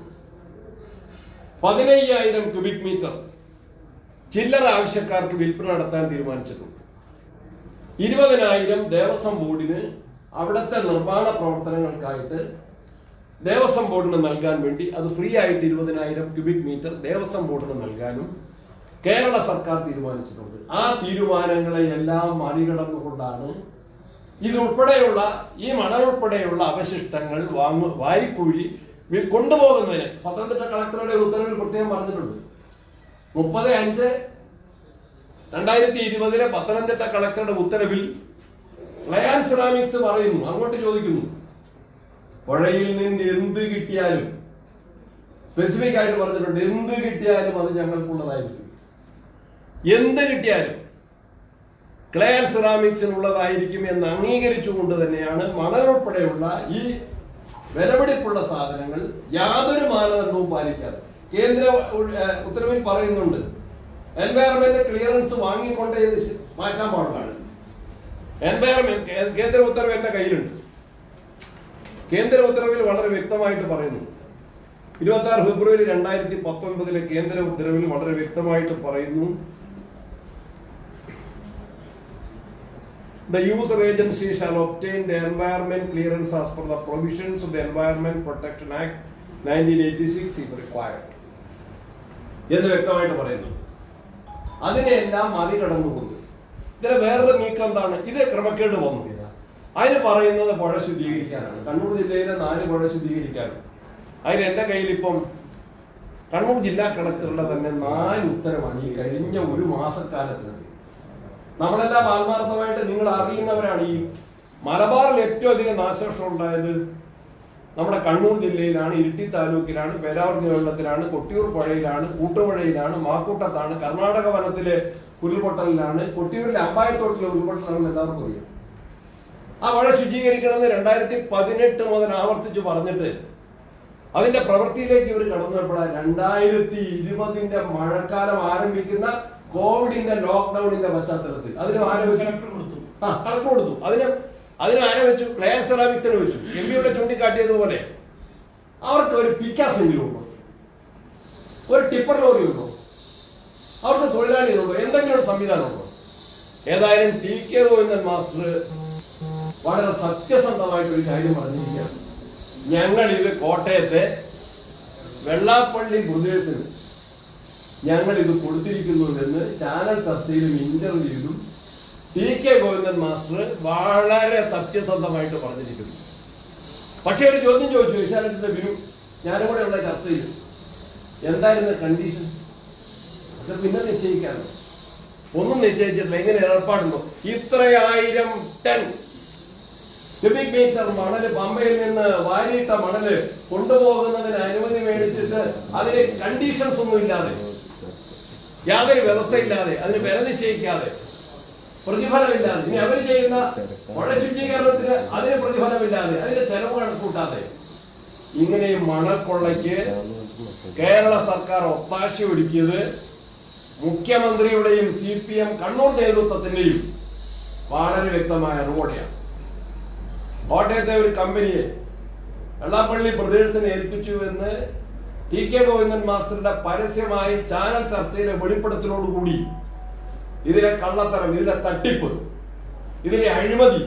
15,000 ക്യൂബിക് മീറ്റർ ചില്ലറ ആവശ്യക്കാർക്ക് വിൽപ്പന നടത്താൻ തീരുമാനിച്ചിട്ടുണ്ട്. 20,000 ദേവസ്വം ബോർഡിന് അവിടുത്തെ നിർമ്മാണ പ്രവർത്തനങ്ങൾക്കായിട്ട് ദേവസ്വം ബോർഡിന് നൽകാൻ വേണ്ടി, അത് ഫ്രീ ആയിട്ട് 20,000 ക്യൂബിക് മീറ്റർ ദേവസ്വം ബോർഡിന് നൽകാനും കേരള സർക്കാർ തീരുമാനിച്ചിട്ടുണ്ട്. ആ തീരുമാനങ്ങളെ എല്ലാം മറികടന്നുകൊണ്ടാണ് ഇതുൾപ്പെടെയുള്ള ഈ മണൽ ഉൾപ്പെടെയുള്ള അവശിഷ്ടങ്ങൾ വാരിക്കുഴി കൊണ്ടുപോകുന്നതിന് പത്തനംതിട്ട കളക്ടറുടെ ഉത്തരവിൽ പ്രത്യേകം പറഞ്ഞിട്ടുണ്ട്. 30/5/2020 പത്തനംതിട്ട കളക്ടറുടെ ഉത്തരവിൽ ക്ലേ ആൻഡ് സെറാമിക്സ് പറയുന്നു, അങ്ങോട്ട് ചോദിക്കുന്നു, പുഴയിൽ നിന്ന് എന്ത് കിട്ടിയാലും, സ്പെസിഫിക് ആയിട്ട് പറഞ്ഞിട്ടുണ്ട്, എന്ത് കിട്ടിയാലും അത് ഞങ്ങൾക്കുള്ളതായിരിക്കും. എന്ത് കിട്ടിയാലും ക്ലേ ആൻഡ് സെറാമിക്സിനുള്ളതായിരിക്കും എന്ന് അംഗീകരിച്ചുകൊണ്ട് തന്നെയാണ് മണൽ ഉൾപ്പെടെയുള്ള ഈ വിലപിടിപ്പുള്ള സാധനങ്ങൾ യാതൊരു മാനദണ്ഡവും പാലിക്കാതെ കേന്ദ്ര ഉത്തരവിൽ പറയുന്നുണ്ട്, എൻവയറമെന്റ് ക്ലിയറൻസ് വാങ്ങിക്കൊണ്ട് മാറ്റാൻ പാടുള്ളതാണ്. എൻവയറമെന്റ് കേന്ദ്ര ഉത്തരവ് എന്റെ കയ്യിലുണ്ട്. കേന്ദ്ര ഉത്തരവിൽ വളരെ വ്യക്തമായിട്ട് പറയുന്നു. 26 ഫെബ്രുവരി 2019 കേന്ദ്ര ഉത്തരവിൽ വളരെ വ്യക്തമായിട്ട് പറയുന്നു, the user agency shall obtain the environment clearance as per the provisions of the Environment Protection Act 1986 if required എന്ന് വ്യക്തമായിട്ട് പറയുന്നു. അതിനെല്ലാം മറികടന്നുകൊണ്ട് ഇതിന് വേറൊരു നീക്കം എന്താണ്? ഇത് ക്രമക്കേട് വന്നു. അതിന് പറയുന്നത് പുഴ ശുദ്ധീകരിക്കാനാണ്. കണ്ണൂർ ജില്ലയിലെ 4 പുഴ ശുദ്ധീകരിക്കാനും. അതിന് എന്റെ കയ്യിൽ ഇപ്പം കണ്ണൂർ ജില്ലാ കളക്ടറുടെ തന്നെ 4 ഉത്തരവാണ് ഈ കഴിഞ്ഞ ഒരു മാസക്കാലത്തിന്. നമ്മളെല്ലാം ആത്മാർത്ഥമായിട്ട് നിങ്ങൾ അറിയുന്നവരാണ്. ഈ മലബാറിൽ ഏറ്റവും അധികം നാശനഷ്ടം ഉണ്ടായത് നമ്മുടെ കണ്ണൂർ ജില്ലയിലാണ്, ഇരിട്ടി താലൂക്കിലാണ്, പേരാവൂർ നിയമത്തിലാണ്, കൊട്ടിയൂർ പുഴയിലാണ്, കൂട്ടുപുഴയിലാണ്, മാക്കൂട്ടത്താണ്, കർണാടക വനത്തിലെ ഉരുൾപൊട്ടലിലാണ്, കൊട്ടിയൂരിലെ അമ്പായത്തോട്ടിലെ ഉരുൾപൊട്ടലാണ്. എല്ലാവർക്കും അറിയാം. ആ പുഴ ശുചീകരിക്കണമെന്ന് 2018 മുതൽ ആവർത്തിച്ച് പറഞ്ഞിട്ട് അതിന്റെ പ്രവൃത്തിയിലേക്ക് ഇവർ കടന്നപ്പോഴാണ് 2020 മഴക്കാലം ആരംഭിക്കുന്ന കോവിഡിന്റെ ലോക്ക്ഡൌണിന്റെ പശ്ചാത്തലത്തിൽ അതിന് കളക്ടർ കൊടുത്തു. അതിന് ആരെ വെച്ചു? ക്ലയർ സെറാമിക്സിനെ വെച്ചു. എംപിയുടെ ചൂണ്ടിക്കാട്ടിയതുപോലെ അവർക്ക് ഒരു പിക്കാസെങ്കിലും ഉണ്ടോ, ഒരു ടിപ്പർ ലോറി ഉണ്ടോ, അവർക്ക് തൊഴിലാളികളുണ്ടോ, എന്തെങ്കിലും ഒരു സംവിധാനം ഉണ്ടോ? ഏതായാലും TK ഗോവിന്ദൻ മാസ്റ്റർ വളരെ സത്യസന്ധമായിട്ട് ഒരു കാര്യം പറഞ്ഞിരിക്കുകയാണ്. ഞങ്ങൾ ഇത് കോട്ടയത്തെ വെള്ളാപ്പള്ളി ബ്രദേഴ്സിന് ഞങ്ങൾ ഇത് കൊടുത്തിരിക്കുന്നുണ്ടെന്ന് ചാനൽ ചർച്ചയിലും ഇന്റർവ്യൂയിലും TK ഗോവിന്ദൻ മാസ്റ്റർ വളരെ സത്യസന്ധമായിട്ട് പറഞ്ഞിരിക്കുന്നു. പക്ഷെ ഒരു ചോദ്യം ചോദിച്ചു ഏഷ്യാനെറ്റിന്റെ ബിനു, ഞാനും കൂടെ ഉള്ള ചർച്ചയിൽ, എന്തായിരുന്നു കണ്ടീഷൻ? അത് പിന്നെ നിശ്ചയിക്കാനോ? ഒന്നും നിശ്ചയിച്ചിട്ടില്ല. എങ്ങനെ ഏർപ്പാടുണ്ടോ? ഇത്രയായിരം ടൺ ക്യൂബിക് മീറ്റർ മണല് പമ്പയിൽ നിന്ന് വാരിയിട്ട മണല് കൊണ്ടുപോകുന്നതിന് അനുമതി മേടിച്ചിട്ട് അതിന് കണ്ടീഷൻസ് ഒന്നും ഇല്ലാതെ, യാതൊരു വ്യവസ്ഥയില്ലാതെ, അതിന് വില നിശ്ചയിക്കാതെ, പ്രതിഫലമില്ലാതെ, ഇനി അവർ ചെയ്യുന്ന പുഴ ശുചീകരണത്തിന് അതിന് പ്രതിഫലമില്ലാതെ, അതിന്റെ ചെലവ് കണക്കൂട്ടാതെ, ഇങ്ങനെ മണൽക്കൊള്ളയ്ക്ക് കേരള സർക്കാർ ഒത്താശ ഒരുക്കിയത് മുഖ്യമന്ത്രിയുടെയും CPM കണ്ണൂർ നേതൃത്വത്തിന്റെയും വളരെ വ്യക്തമായ അറിവോടെയാണ്. കോട്ടയത്തെ ഒരു കമ്പനിയെ വെള്ളാപ്പള്ളി ബ്രദേഴ്സിനെ ഏൽപ്പിച്ചു എന്ന് TK ഗോവിന്ദൻ മാസ്റ്ററുടെ പരസ്യമായി ചാനൽ ചർച്ചയിലെ വെളിപ്പെടുത്തലോടുകൂടി ഇതിലെ കള്ളത്തരം, ഇതിലെ തട്ടിപ്പ്, ഇതിലെ അഴിമതി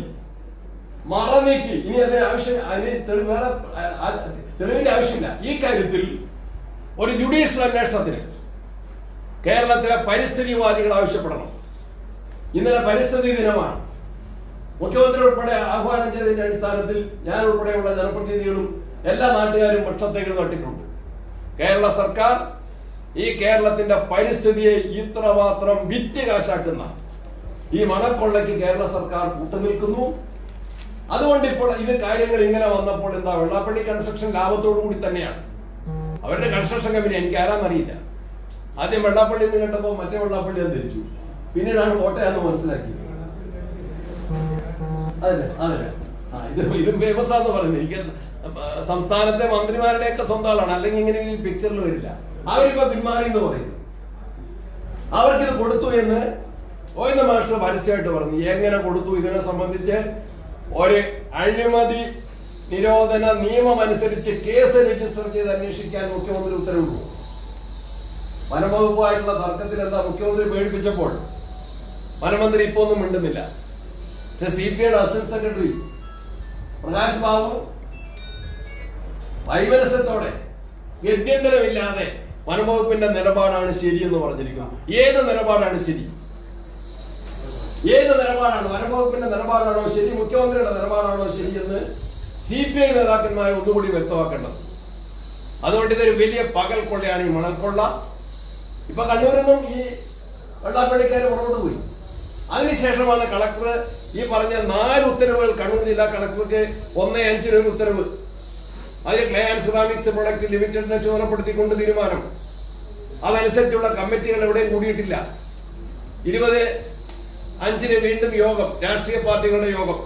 മറനീക്കി ഇനി വേറെ തെളിവിന്റെ ആവശ്യമില്ല. ഈ കാര്യത്തിൽ ഒരു ജുഡീഷ്യൽ അന്വേഷണത്തിന് കേരളത്തിലെ പരിസ്ഥിതിവാദികൾ ആവശ്യപ്പെടണം. ഇന്നലെ പരിസ്ഥിതി ദിനമാണ്. മുഖ്യമന്ത്രി ഉൾപ്പെടെ ആഹ്വാനം ചെയ്തതിന്റെ അടിസ്ഥാനത്തിൽ ഞാൻ ഉൾപ്പെടെയുള്ള ജനപ്രതിനിധികളും എല്ലാ നാട്ടുകാരും വൃക്ഷത്തൈകൾ നട്ടിട്ടുണ്ട്. കേരള സർക്കാർ ഈ കേരളത്തിന്റെ പരിസ്ഥിതിയെ ഇത്രമാത്രം വിറ്റ് കാശാക്കുന്ന ഈ മണൽക്കൊള്ളയ്ക്ക് കേരള സർക്കാർ കൂട്ടുനിൽക്കുന്നു. അതുകൊണ്ട് ഇപ്പോൾ ഇത് കാര്യങ്ങൾ ഇങ്ങനെ വന്നപ്പോൾ എന്താ, വെള്ളാപ്പള്ളി കൺസ്ട്രക്ഷൻ ലാഭത്തോടു കൂടി തന്നെയാണ്. അവരുടെ കൺസ്ട്രക്ഷൻ കമ്പനി എനിക്ക് ആരാന്നറിയില്ല. ആദ്യം വെള്ളാപ്പള്ളി എന്ന് കേട്ടപ്പോൾ മറ്റേ വെള്ളാപ്പള്ളി എന്ന് ധരിച്ചു, പിന്നീടാണ് കോട്ടയാന്ന് മനസ്സിലാക്കിയത്. ഇതും ഫേമസ് ആണെന്ന് പറയുന്നത്. എനിക്ക് സംസ്ഥാനത്തെ മന്ത്രിമാരുടെയൊക്കെ സ്വന്തം ആളാണ്, അല്ലെങ്കിൽ ഇങ്ങനെ ഈ പിക്ചറിൽ വരില്ല. അവരിപ്പോ പിന്മാറി എന്ന് പറയുന്നു. അവർക്കിത് കൊടുത്തു എന്ന് ഗോവിന്ദൻ മാസ്റ്റർ പരസ്യമായിട്ട് പറഞ്ഞു. എങ്ങനെ കൊടുത്തു? ഇതിനെ സംബന്ധിച്ച് ഒരു അഴിമതി നിരോധന നിയമം അനുസരിച്ച് കേസ് രജിസ്റ്റർ ചെയ്ത് അന്വേഷിക്കാൻ മുഖ്യമന്ത്രി ഉത്തരവിട്ടു. വനംവകുപ്പുമായിട്ടുള്ള തർക്കത്തിൽ എന്താ മുഖ്യമന്ത്രി പേടിപ്പിച്ചപ്പോൾ വനമന്ത്രി ഇപ്പൊ ഒന്നും മിണ്ടുന്നില്ല. CPIയുടെ അസിസ്റ്റന്റ് സെക്രട്ടറി പ്രകാശ് ബാബു വൈമനസ്യത്തോടെ ഗത്യന്തരമില്ലാതെ വനംവകുപ്പിന്റെ നിലപാടാണ് ശരിയെന്ന് പറഞ്ഞിരിക്കുന്നു. ഏത് നിലപാടാണ് ശരി? ഏത് നിലപാടാണ്? വനംവകുപ്പിന്റെ നിലപാടാണോ ശരി, മുഖ്യമന്ത്രിയുടെ നിലപാടാണോ ശരിയെന്ന് CPI നേതാക്കന്മാർ ഒന്നുകൂടി വ്യക്തമാക്കേണ്ടത്. അതുകൊണ്ട് ഇതൊരു വലിയ പകൽ കൊള്ളയാണ് ഈ മണൽക്കൊള്ള. ഇപ്പൊ കണ്ണൂരിൽ നിന്നും ഈ വെള്ളാപ്പള്ളിക്കാർ പുറകോട്ട് പോയി. അതിനുശേഷമാണ് കളക്ടർ ഈ പറഞ്ഞ 4 ഉത്തരവുകൾ കണ്ണൂർ ജില്ലാ കളക്ടർക്ക് 1/5 ഉത്തരവ്. അതിൽ ക്ലയർ സെറാമിക്സ് പ്രൊഡക്റ്റ് ലിമിറ്റഡിനെ ചുമതലപ്പെടുത്തിക്കൊണ്ട് തീരുമാനം. അതനുസരിച്ചുള്ള കമ്മിറ്റികൾ എവിടെയും കൂടിയിട്ടില്ല. 20/5 വീണ്ടും യോഗം, രാഷ്ട്രീയ പാർട്ടികളുടെ യോഗം.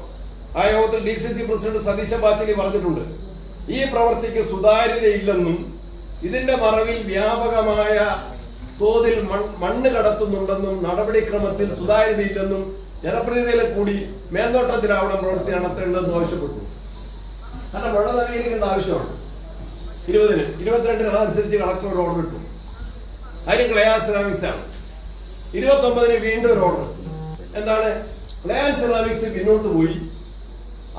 ആ യോഗത്തിൽ DCC പ്രസിഡന്റ് സതീശ പാച്ചലി പറഞ്ഞിട്ടുണ്ട്, ഈ പ്രവൃത്തിക്ക് സുതാര്യതയില്ലെന്നും ഇതിന്റെ മറവിൽ വ്യാപകമായ തോതിൽ മണ്ണ് കടത്തുന്നുണ്ടെന്നും നടപടിക്രമത്തിൽ സുതാര്യതയില്ലെന്നും ജനപ്രതിനിധികളെ കൂടി മേൽനോട്ടത്തിലാവണം പ്രവൃത്തി നടത്തേണ്ടതെന്ന് ആവശ്യപ്പെട്ടു. കാരണം വെള്ളം നവീകരിക്കേണ്ട ആവശ്യമാണ്. 20-ന് 22-ന് അതനുസരിച്ച് കളക്ടർ ഒരു ഓർഡർ ഇട്ടു. അതിന് ക്ലയാൻ സെറാമിക്സ് ആണ്. 29-ന് വീണ്ടും ഒരു ഓർഡർ. എന്താണ്? ക്ലയാൻ സെറാമിക്സ് പിന്നോട്ട് പോയി.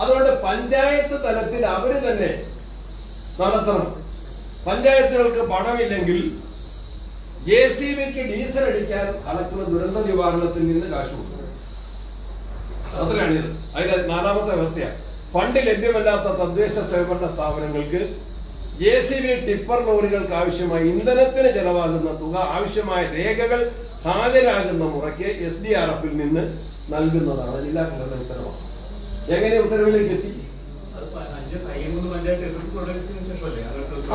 അതുകൊണ്ട് പഞ്ചായത്ത് തലത്തിൽ അവര് തന്നെ നടത്തണം. പഞ്ചായത്തുകൾക്ക് പണമില്ലെങ്കിൽ JCBക്ക് ഡീസൽ അടിക്കാൻ കളക്ടർ ദുരന്ത നിവാരണത്തിൽ നിന്ന് കാശ് കൊടുക്കും. അത്രയാണിത്. അതിന്റെ 4ാമത്തെ വ്യവസ്ഥയാണ്. ഫണ്ട് ലഭ്യമല്ലാത്ത തദ്ദേശ സ്വയംഭരണ സ്ഥാപനങ്ങൾക്ക് JCB ടിപ്പർ ലോറികൾക്ക് ആവശ്യമായ ഇന്ധനത്തിന് ചെലവാകുന്ന തുക ആവശ്യമായ രേഖകൾ ഹാജരാകുന്ന മുറയ്ക്ക് SDRF-ൽ നിന്ന് നൽകുന്നതാണ് ജില്ലാ കളക്ടറുടെ ഉത്തരവാണ്. എങ്ങനെ ഉത്തരവിലേക്ക് എത്തി?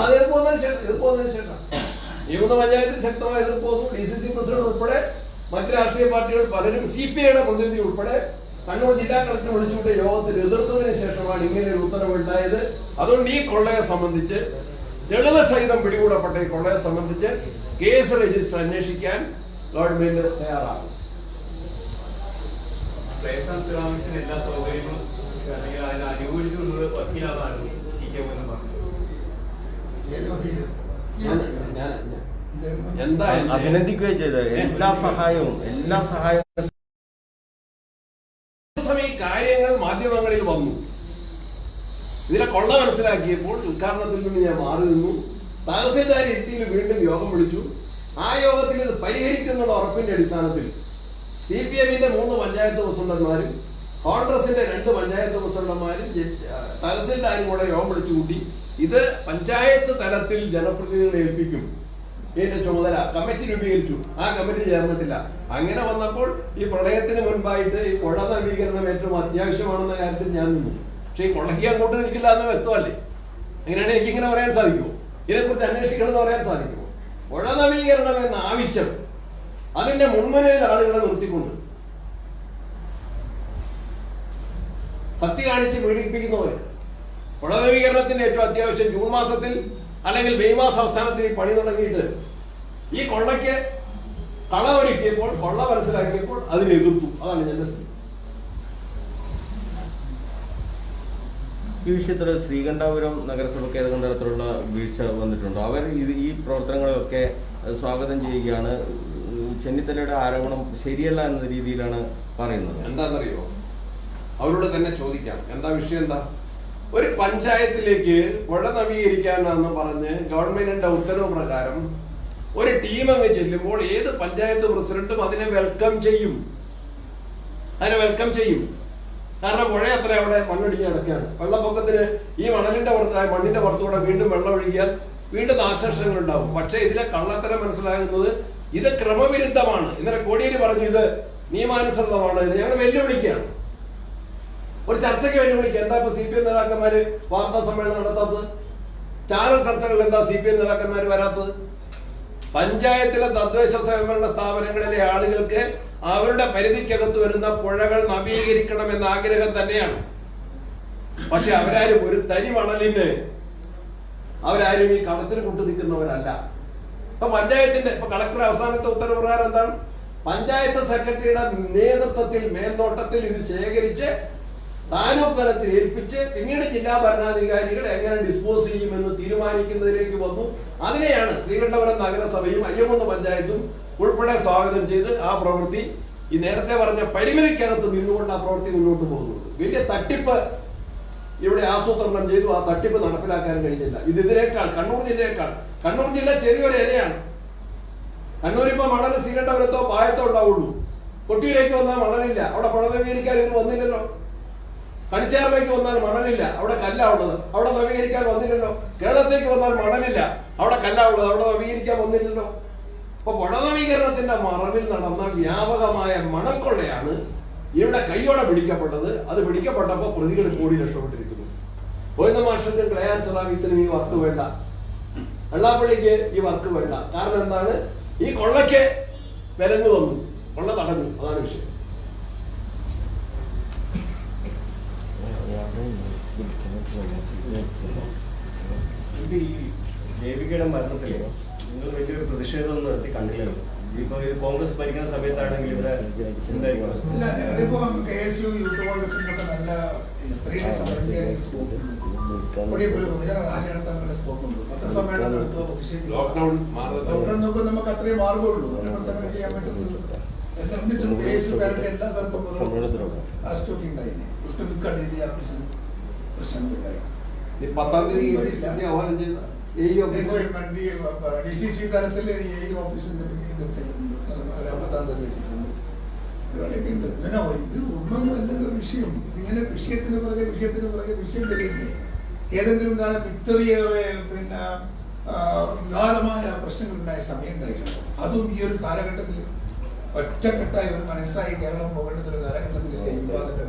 എതിർപ്പോന്നതിന് ശേഷം ഈ 3 പഞ്ചായത്തിൽ ശക്തമായ എതിർപ്പ് വന്നു. DCC പ്രസിഡന്റ് ഉൾപ്പെടെ മറ്റ് രാഷ്ട്രീയ പാർട്ടികൾ പലരും CPIയുടെ പ്രതിനിധി ഉൾപ്പെടെ കണ്ണൂർ ജില്ലാ കളക്ടർ വിളിച്ചുകൊണ്ട് യോഗത്തിൽ എതിർത്തതിന് ശേഷമാണ് ഇങ്ങനെ ഒരു ഉത്തരവുണ്ടായത്. അതുകൊണ്ട് ഈ കൊള്ളയെ സംബന്ധിച്ച് തെളിവ് സഹിതം പിടികൂടപ്പെട്ട ഈ കൊള്ളയെ സംബന്ധിച്ച് കേസ് രജിസ്റ്റർ അന്വേഷിക്കാൻ ഗവൺമെന്റ് തയ്യാറാകും. എല്ലാ സൗകര്യങ്ങളും എന്താ അഭിനന്ദിക്കുകയും ചെയ്ത് എല്ലാ സഹായവും ഈ കാര്യങ്ങൾ മാധ്യമങ്ങളിൽ വന്നു. ഇതിനെ കൊള്ള മനസ്സിലാക്കിയപ്പോൾ ഉദ്ഘാടനത്തിൽ നിന്ന് ഞാൻ മാറി നിന്നു. തഹസിൽദാർ ഇട്ടിയിൽ വീണ്ടും യോഗം വിളിച്ചു. ആ യോഗത്തിൽ ഇത് പരിഹരിക്കുന്നുള്ള ഉറപ്പിന്റെ അടിസ്ഥാനത്തിൽ CPM-ന്റെ 3 പഞ്ചായത്ത് പ്രസിഡന്റുമാരും കോൺഗ്രസിന്റെ 2 പഞ്ചായത്ത് പ്രസിഡന്റുമാരും തഹസിൽദാരും കൂടെ യോഗം വിളിച്ചു കൂട്ടി. ഇത് പഞ്ചായത്ത് തലത്തിൽ ജനപ്രതിനിധികളെ ഏൽപ്പിക്കും. ഇതിന്റെ ചുമതല കമ്മിറ്റി രൂപീകരിച്ചു. ആ കമ്മിറ്റി ചേർന്നിട്ടില്ല. അങ്ങനെ വന്നപ്പോൾ ഈ പ്രളയത്തിന് മുൻപായിട്ട് ഈ പുഴ നവീകരണം ഏറ്റവും അത്യാവശ്യമാണെന്ന കാര്യത്തിൽ ഞാൻ നിന്നു. പക്ഷെ ഈ കൊള്ളയ്ക്ക് അങ്ങോട്ട് നിൽക്കില്ല എന്ന് വ്യക്തമല്ലേ? അങ്ങനെയാണ് എനിക്ക് ഇങ്ങനെ പറയാൻ സാധിക്കുമോ? ഇതിനെക്കുറിച്ച് അന്വേഷിക്കണം എന്ന് പറയാൻ സാധിക്കുമോ? പുഴ നവീകരണം എന്ന ആവശ്യം അതിന്റെ മുൻമുനയിൽ ആളുകളെ നിർത്തിക്കൊണ്ട് കത്തി കാണിച്ച് പീഡിപ്പിക്കുന്നവര് പുഴ നവീകരണത്തിന്റെ ഏറ്റവും അത്യാവശ്യം ജൂൺ മാസത്തിൽ അല്ലെങ്കിൽ മെയ് മാസം അവസാനത്തിൽ പണി തുടങ്ങിയിട്ട് ഈ കൊള്ളയ്ക്ക് കള ഒരുക്കിയപ്പോൾ കൊള്ള മനസ്സിലാക്കിയപ്പോൾ അതിനെ എതിർത്തു. അതാണ് എന്റെ സ്ഥിതി. ഈ വിഷയത്തിൽ ശ്രീകണ്ഠാപുരം നഗരസഭയ്ക്ക് ഏതെങ്കിലും തരത്തിലുള്ള വീഴ്ച വന്നിട്ടുണ്ടോ? അവർ ഈ പ്രവർത്തനങ്ങളെയൊക്കെ സ്വാഗതം ചെയ്യുകയാണ്. ചെന്നിത്തലയുടെ ആരോപണം ശരിയല്ല എന്ന രീതിയിലാണ് പറയുന്നത്. എന്താണെന്നറിയോ? അവരോട് തന്നെ ചോദിക്കാം. എന്താ വിഷയം? എന്താ ഒരു പഞ്ചായത്തിലേക്ക് പുഴ നവീകരിക്കാനെന്ന് പറഞ്ഞ് ഗവൺമെന്റിന്റെ ഉത്തരവ് പ്രകാരം ഒരു ടീം അങ്ങ് ചെല്ലുമ്പോൾ ഏത് പഞ്ചായത്ത് പ്രസിഡന്റും അതിനെ വെൽക്കം ചെയ്യും. കാരണം പുഴ അത്ര അവിടെ മണ്ണൊടിഞ്ഞ് കിടക്കുകയാണ്. വെള്ളപ്പൊക്കത്തിന് ഈ മണ്ണിന്റെ പുറത്തൂടെ വീണ്ടും വെള്ളം ഒഴുകിയാൽ വീണ്ടും നാശനഷ്ടങ്ങൾ ഉണ്ടാവും. പക്ഷെ ഇതിലെ കള്ളത്തരം മനസ്സിലാകുന്നത് ഇത് ക്രമവിരുദ്ധമാണ്. ഇന്നലെ കോടിയേരി പറഞ്ഞു ഇത് നിയമാനുസൃതമാണ്. ഇത് ഞങ്ങൾ വെല്ലുവിളിക്കുകയാണ്. ഒരു ചർച്ചയ്ക്ക് വെല്ലുവിളിക്കുക. എന്താ ഇപ്പൊ CPM നേതാക്കന്മാര് വാർത്താ സമ്മേളനം നടത്താത്തത്? ചാനൽ ചർച്ചകളിൽ എന്താ CPM നേതാക്കന്മാര് വരാത്തത്? പഞ്ചായത്തിലെ തദ്ദേശ സ്വയംഭരണ സ്ഥാപനങ്ങളിലെ ആളുകൾക്ക് അവരുടെ പരിധിക്കകത്ത് വരുന്ന പുഴകൾ നവീകരിക്കണം എന്ന ആഗ്രഹം തന്നെയാണ്. പക്ഷെ അവരാരും ഒരു തനി മണലിന് അവരാരും ഈ കളത്തിൽ കൊണ്ടു നിൽക്കുന്നവരല്ല. ഇപ്പൊ പഞ്ചായത്തിന്റെ കളക്ടർ അവസാനത്തെ ഉത്തരവ് പ്രകാരം എന്താണ്? പഞ്ചായത്ത് സെക്രട്ടറിയുടെ നേതൃത്വത്തിൽ മേൽനോട്ടത്തിൽ ഇത് ശേഖരിച്ച് താലൂക്ക് തലത്തിൽ ഏൽപ്പിച്ച് പിന്നീട് ജില്ലാ ഭരണാധികാരികൾ എങ്ങനെ ഡിസ്പോസ് ചെയ്യുമെന്ന് തീരുമാനിക്കുന്നതിലേക്ക് വന്നു. അതിനെയാണ് ശ്രീകണ്ഠപുരം നഗരസഭയും 53 പഞ്ചായത്തും ഉൾപ്പെടെ സ്വാഗതം ചെയ്ത് ആ പ്രവൃത്തി ഈ നേരത്തെ പറഞ്ഞ പരിമിതിക്കകത്ത് നിന്നുകൊണ്ട് ആ പ്രവൃത്തി മുന്നോട്ട് പോകുന്നുണ്ട്. വലിയ തട്ടിപ്പ് ഇവിടെ ആസൂത്രണം ചെയ്തു. ആ തട്ടിപ്പ് നടപ്പിലാക്കാൻ കഴിഞ്ഞില്ല. ഇതിനേക്കാൾ കണ്ണൂർ ജില്ല ചെറിയൊരു ഏരിയയാണ്. കണ്ണൂർ ഇപ്പൊ മണൽ ശ്രീകണ്ഠപുരത്തോ പായത്തോ ഉണ്ടാവുള്ളൂ. കൊട്ടിയിലേക്ക് വന്നാൽ മണലില്ല. അവിടെ പുഴ നവീകരിക്കാൻ ഇവർ വന്നില്ലല്ലോ. കണിച്ചാറിലേക്ക് വന്നാൽ മണലില്ല. അവിടെ കല്ലാ ഉള്ളത്. അവിടെ നവീകരിക്കാൻ വന്നില്ലല്ലോ. കേരളത്തേക്ക് വന്നാൽ മണലില്ല. അവിടെ കല്ലാ ഉള്ളത്. അവിടെ നവീകരിക്കാൻ വന്നില്ലല്ലോ. അപ്പൊ പുഴ നവീകരണത്തിന്റെ മറവിൽ നടന്ന വ്യാപകമായ മണക്കൊള്ളയാണ് ഇവിടെ കൈയോടെ പിടിക്കപ്പെട്ടത്. അത് പിടിക്കപ്പെട്ടപ്പോൾ പ്രതികൾ കൂടി രക്ഷപ്പെട്ടിരിക്കുന്നു. ഗോവിന്ദ മാഷിനും ക്ലയാൻ സെറാമിക്സിനും ഈ വർക്ക് വേണ്ട. വെള്ളാപ്പള്ളിക്ക് ഈ വർക്ക് വേണ്ട. കാരണം എന്താണ്? ഈ കൊള്ളയ്ക്ക് വിലങ്ങ് വന്നു, കൊള്ള തടഞ്ഞു. അതാണ് വിഷയം. ഈ ദേവികയുടെ മരണത്തിൽ നിങ്ങൾ വലിയൊരു പ്രതിഷേധം നടത്തി കണ്ടില്ലല്ലോ. ഇപ്പൊ ഇത് കോൺഗ്രസ് ഭരിക്കുന്ന സമയത്താണെങ്കിൽ ഇവിടെ എന്തായിരിക്കും KSU യൂത്ത് കോൺഗ്രസിന്റെ നല്ല ഇത്രയും സമരം ചെയ്യാൻ സ്കോപ്പ് പത്രസമ്മേളനം നടത്തുക, ലോക്ക്ഡൌൺ നോക്കുമ്പോൾ നമുക്ക് അത്രയും മാർഗമുള്ളൂ. പ്രവർത്തനം ചെയ്യാൻ പറ്റുന്നത് എല്ലാം എന്നിട്ടും KSU കാരുടെ എല്ലാ സ്ഥലത്തും അറസ്റ്റൊക്കെ ഉണ്ടായില്ലേ. പ്രശ്നങ്ങളുണ്ടായി. 10-ാം തീയതി ആഹ്വാനം ചെയ്ത DCC തലത്തിൽ ഓഫീസിന്റെ എതിർത്തിട്ടുണ്ട്. 10-ാം തീയതി വെച്ചിട്ടുണ്ട്. പരിപാടിയൊക്കെ ഉണ്ട്. അങ്ങനെ ഇത് ഒന്നൊന്നും അല്ലല്ലോ വിഷയം. ഇതിങ്ങനെ വിഷയത്തിന് പുറകെ വിഷയം വരുന്നേ. ഏതെങ്കിലും കാലം ഇത്രയേറെ വിവാദമായ പ്രശ്നങ്ങളുണ്ടായ സമയം ഉണ്ടായിട്ടുണ്ട്. അതും ഈ ഒരു കാലഘട്ടത്തിൽ ഒറ്റക്കെട്ടായി ഒരു മനസ്സായി കേരളം പോകേണ്ട ഒരു കാലഘട്ടത്തിലല്ലേ വിവാദങ്ങൾ.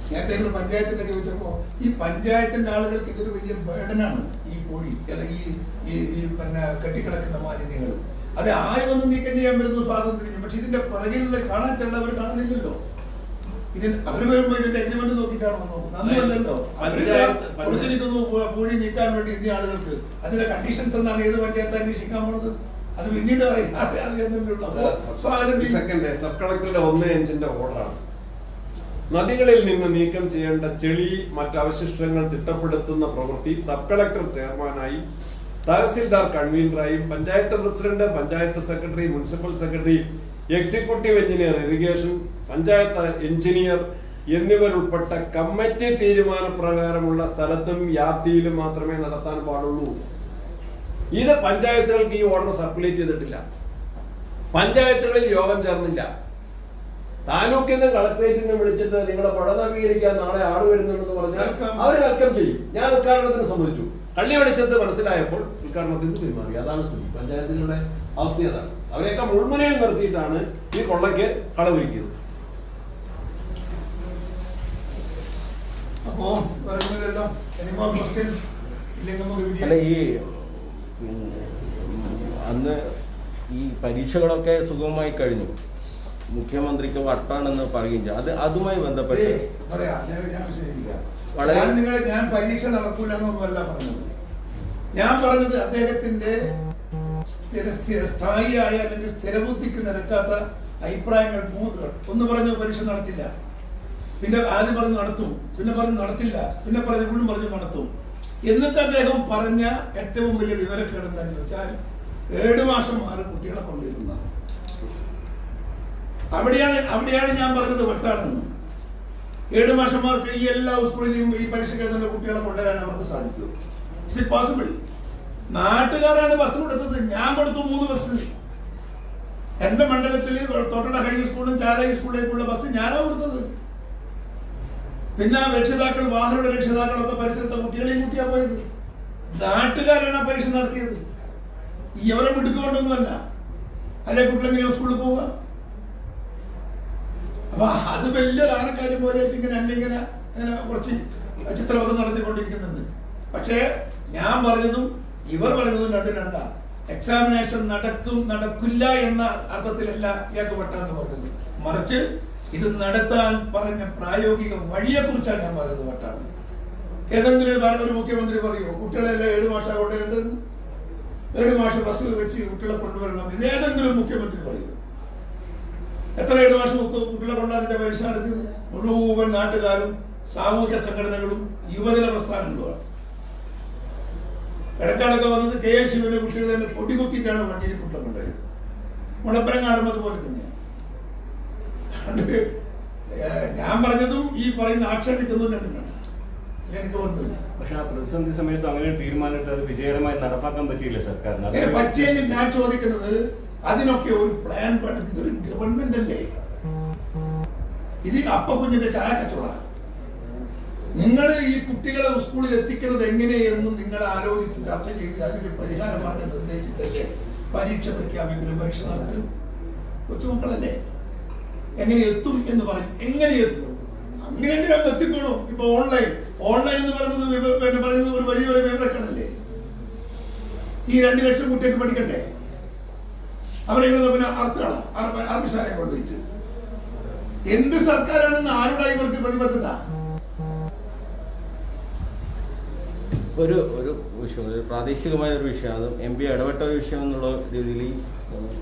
നേരത്തെ പഞ്ചായത്തിന്റെ ചോദിച്ചപ്പോ ഈ പഞ്ചായത്തിന്റെ ആളുകൾക്ക് ഇതൊരു വലിയ ബേർഡനാണ്. ഈ പൊടി അല്ലെങ്കിൽ ഈ കെട്ടിക്കിടക്കുന്ന മാലിന്യങ്ങൾ അത് ആര് വന്ന് നീക്കം ചെയ്യാൻ പറ്റുന്നു സ്വാതന്ത്ര്യം. പക്ഷെ ഇതിന്റെ പുറകിലുള്ള കാണാൻ ചെല്ല അവർ കാണുന്നില്ലല്ലോ. അവര് വരുമ്പോ ഇതിന്റെ എഗ്രിമെന്റ് നോക്കിയിട്ടാണോ നോക്കുന്നത്? അന്നല്ലോ കൊടുത്തിരിക്കുന്നു പൂഴി നീക്കാൻ വേണ്ടി ഇന്ത്യ ആളുകൾക്ക്. അതിന്റെ കണ്ടീഷൻസ് എന്താണ്? ഏത് പഞ്ചായത്ത് അന്വേഷിക്കാൻ പോണത്? അത് പിന്നീട് സബ് കളക്ടറുടെ 1-5 ഓർഡറാണ്. നദികളിൽ നിന്ന് നീക്കം ചെയ്യേണ്ട ചെളി മറ്റ് അവശിഷ്ടങ്ങൾ തിട്ടപ്പെടുത്തുന്ന പ്രവൃത്തി സബ് കളക്ടർ ചെയർമാനായി, തഹസിൽദാർ കൺവീനറായും, panchayat president, panchayat secretary, municipal secretary, executive engineer irrigation, panchayat engineer എന്നിവരുൾപ്പെട്ട കമ്മിറ്റി തീരുമാനപ്രകാരമുള്ള സ്ഥലത്തും വ്യാപ്തിയിലും മാത്രമേ നടത്താൻ പാടുള്ളൂ. ഇത് പഞ്ചായത്തുകൾക്ക് ഈ ഓർഡർ സർക്കുലേറ്റ് ചെയ്തിട്ടില്ല. പഞ്ചായത്തുകളിൽ യോഗം ചേർന്നില്ല. താലൂക്കിൽ നിന്ന് കളക്ടറേറ്റിൽ നിന്ന് വിളിച്ചിട്ട് നിങ്ങളെ പുഴ നവീകരിക്കാൻ നാളെ ആള് വരുന്നുണ്ടെന്ന് പറഞ്ഞാൽ അവർ വെൽക്കം ചെയ്യും. ഞാൻ ഉദ്ഘാടനത്തിന് സമ്മതിച്ചു. കള്ളി വെളിച്ചത്ത് മനസ്സിലായപ്പോൾ ഉദ്ഘാടനത്തിന് തീരുമാനിക്കുക. അതാണ് സ്ഥിതി. പഞ്ചായത്തുകളുടെ അവസ്ഥ അതാണ്. അവരെയൊക്കെ മുൾമുനയിൽ നിർത്തിയിട്ടാണ് ഈ കൊള്ളയ്ക്ക് കളവൊരുക്കിയത്. അല്ല, ഈ അന്ന് ഈ പരീക്ഷകളൊക്കെ സുഗമമായി കഴിഞ്ഞു. മുഖ്യമന്ത്രിക്ക് വട്ടാണെന്ന് പറയുകയും ചെയ്തു. അതുമായി ബന്ധപ്പെട്ട് ഞാൻ പരീക്ഷ നടക്കൂല എന്നൊന്നുമല്ല പറഞ്ഞത്. ഞാൻ പറഞ്ഞത് അദ്ദേഹത്തിന്റെ സ്ഥായിയായ അല്ലെങ്കിൽ സ്ഥിരബുദ്ധിക്ക് നിരക്കാത്ത അഭിപ്രായങ്ങൾ 3. ഒന്ന് പറഞ്ഞു പരീക്ഷ നടത്തില്ല, പിന്നെ ആദ്യം പറഞ്ഞു നടത്തും, പിന്നെ പറഞ്ഞു നടത്തില്ല, പിന്നെ പറഞ്ഞു വീണ്ടും പറഞ്ഞു നടത്തും. എന്നിട്ട് അദ്ദേഹം പറഞ്ഞ ഏറ്റവും വലിയ വിവരക്കേട് എന്താണെന്ന് വെച്ചാൽ 7 മാസന്മാർ കുട്ടികളെ കൊണ്ടുവരുന്നതാണ്. അവിടെയാണ് ഞാൻ പറഞ്ഞത് വെട്ടാണെന്ന്. 7 മാസന്മാർക്ക് ഈ എല്ലാ സ്കൂളിലെയും ഈ പരീക്ഷ എഴുതുന്ന കുട്ടികളെ കൊണ്ടുവരാൻ അവർക്ക് സാധിക്കും. It's it possible. നാട്ടുകാരാണ് ബസ് കൊടുത്തത്. ഞാൻ കൊടുത്തു 3 ബസ്. എന്റെ മണ്ഡലത്തിൽ തൊട്ടട ഹൈസ്കൂളും ചാല സ്കൂളിലേക്കുള്ള ബസ് ഞാനാ കൊടുത്തത്. പിന്നെ രക്ഷിതാക്കൾ, വാഹനയുടെ രക്ഷിതാക്കളൊക്കെ പരിസരത്തെ കുട്ടികളെയും കൂട്ടിയാ പോയത്. നാട്ടുകാരാണ് ആ പരീക്ഷ നടത്തിയത്. ഇവരെ മിടുക്കൊണ്ടൊന്നുമല്ല. അല്ലെ കുട്ടികളെങ്കിലും സ്കൂളിൽ പോവുക. അപ്പൊ അത് വലിയ ആനക്കാര്യം പോലെ ഇങ്ങനെ ഇങ്ങനെ കുറച്ച് ചിത്രപഥം നടത്തിക്കൊണ്ടിരിക്കുന്നുണ്ട്. പക്ഷേ ഞാൻ പറഞ്ഞതും ഇവർ പറഞ്ഞതും രണ്ടാ. എക്സാമിനേഷൻ നടക്കില്ല എന്ന അർത്ഥത്തിലല്ല ഇയാൾക്ക് വെട്ടാന്ന് പറഞ്ഞത്. മറിച്ച് ഇത് നടത്താൻ പറഞ്ഞ പ്രായോഗിക വഴിയെ കുറിച്ചാണ് ഞാൻ പറഞ്ഞത് വെട്ടാണ്. ഏതെങ്കിലും ഒരു മുഖ്യമന്ത്രി പറയുമോ കുട്ടികളെല്ലാം 7 മാസം കൊണ്ടുവരേണ്ടതെന്ന്? 7 മാസം ബസ് വെച്ച് കുട്ടികളെ കൊണ്ടുവരണം എന്ന് ഏതെങ്കിലും മുഖ്യമന്ത്രി പറയുമോ? എത്ര 7 മാസം കുട്ടികളെ കൊണ്ടാതിന്റെ പരീക്ഷ നടത്തിയത്? മുഴുവൻ നാട്ടുകാരും സാമൂഹ്യ സംഘടനകളും യുവജന പ്രസ്ഥാനങ്ങളുമാണ്. ഇടക്കാലൊക്കെ വന്നത് KSUവിന്റെ കുട്ടികൾ തന്നെ പൊടികുത്തിയിട്ടാണ് വണ്ടിയിൽ കുട്ടികളെ കൊണ്ടുപോയത്. മുളപ്പരം കാണുന്നത് പോലെ തന്നെയാണ്. ഞാൻ പറഞ്ഞതും ഈ പറയുന്ന ആക്ഷേപിക്കുന്നതും രണ്ടും എനിക്ക് ബന്ധമില്ല. പക്ഷെ ആ പ്രതിസന്ധി സമയത്ത് അങ്ങനെ തീരുമാനമെടുത്ത് അത് വിജയകരമായി നടപ്പാക്കാൻ പറ്റിയില്ല സർക്കാരിന്. പറ്റിയെങ്കിൽ ഞാൻ ചോദിക്കുന്നത് അതിനൊക്കെ ഒരു പ്ലാൻ വേണം. ഇതൊരു ഗവൺമെന്റ് അല്ലേ? ഇത് അപ്പക്കുഞ്ഞിന്റെ ചായ കച്ചവടം. നിങ്ങൾ ഈ കുട്ടികളെ സ്കൂളിൽ എത്തിക്കുന്നത് എങ്ങനെയെന്ന് നിങ്ങൾ ആലോചിച്ച് ചർച്ച ചെയ്ത് അതിനൊരു പരിഹാര മാർഗം നിർദ്ദേശിച്ചല്ലേ പരീക്ഷ പ്രഖ്യാപിക്കലും പരീക്ഷ നടത്തലും. കൊച്ചുമക്കളല്ലേ, എങ്ങനെ എത്തും എന്ന് പറഞ്ഞു. എങ്ങനെ എത്തും? അങ്ങനെയെങ്കിലും അങ്ങ് എത്തിക്കോളും. ഇപ്പൊ ഓൺലൈൻ എന്ന് പറയുന്നത് ഒരു വലിയ വിവരക്കണല്ലേ. ഈ 2 ലക്ഷം കുട്ടികൾക്ക് പഠിക്കണ്ടേ? അവരെ പിന്നെ അർപ്പിശാലയെ കൊണ്ടുപോയിട്ട് എന്ത് സർക്കാരാണെന്ന് ആരുടെ ഇവർക്ക് പ്രതിബദ്ധത? ഒരു വിഷയം, ഒരു പ്രാദേശികമായ ഒരു വിഷയമാണ് MP ഇടപെട്ട ഒരു വിഷയം എന്നുള്ള രീതിയിൽ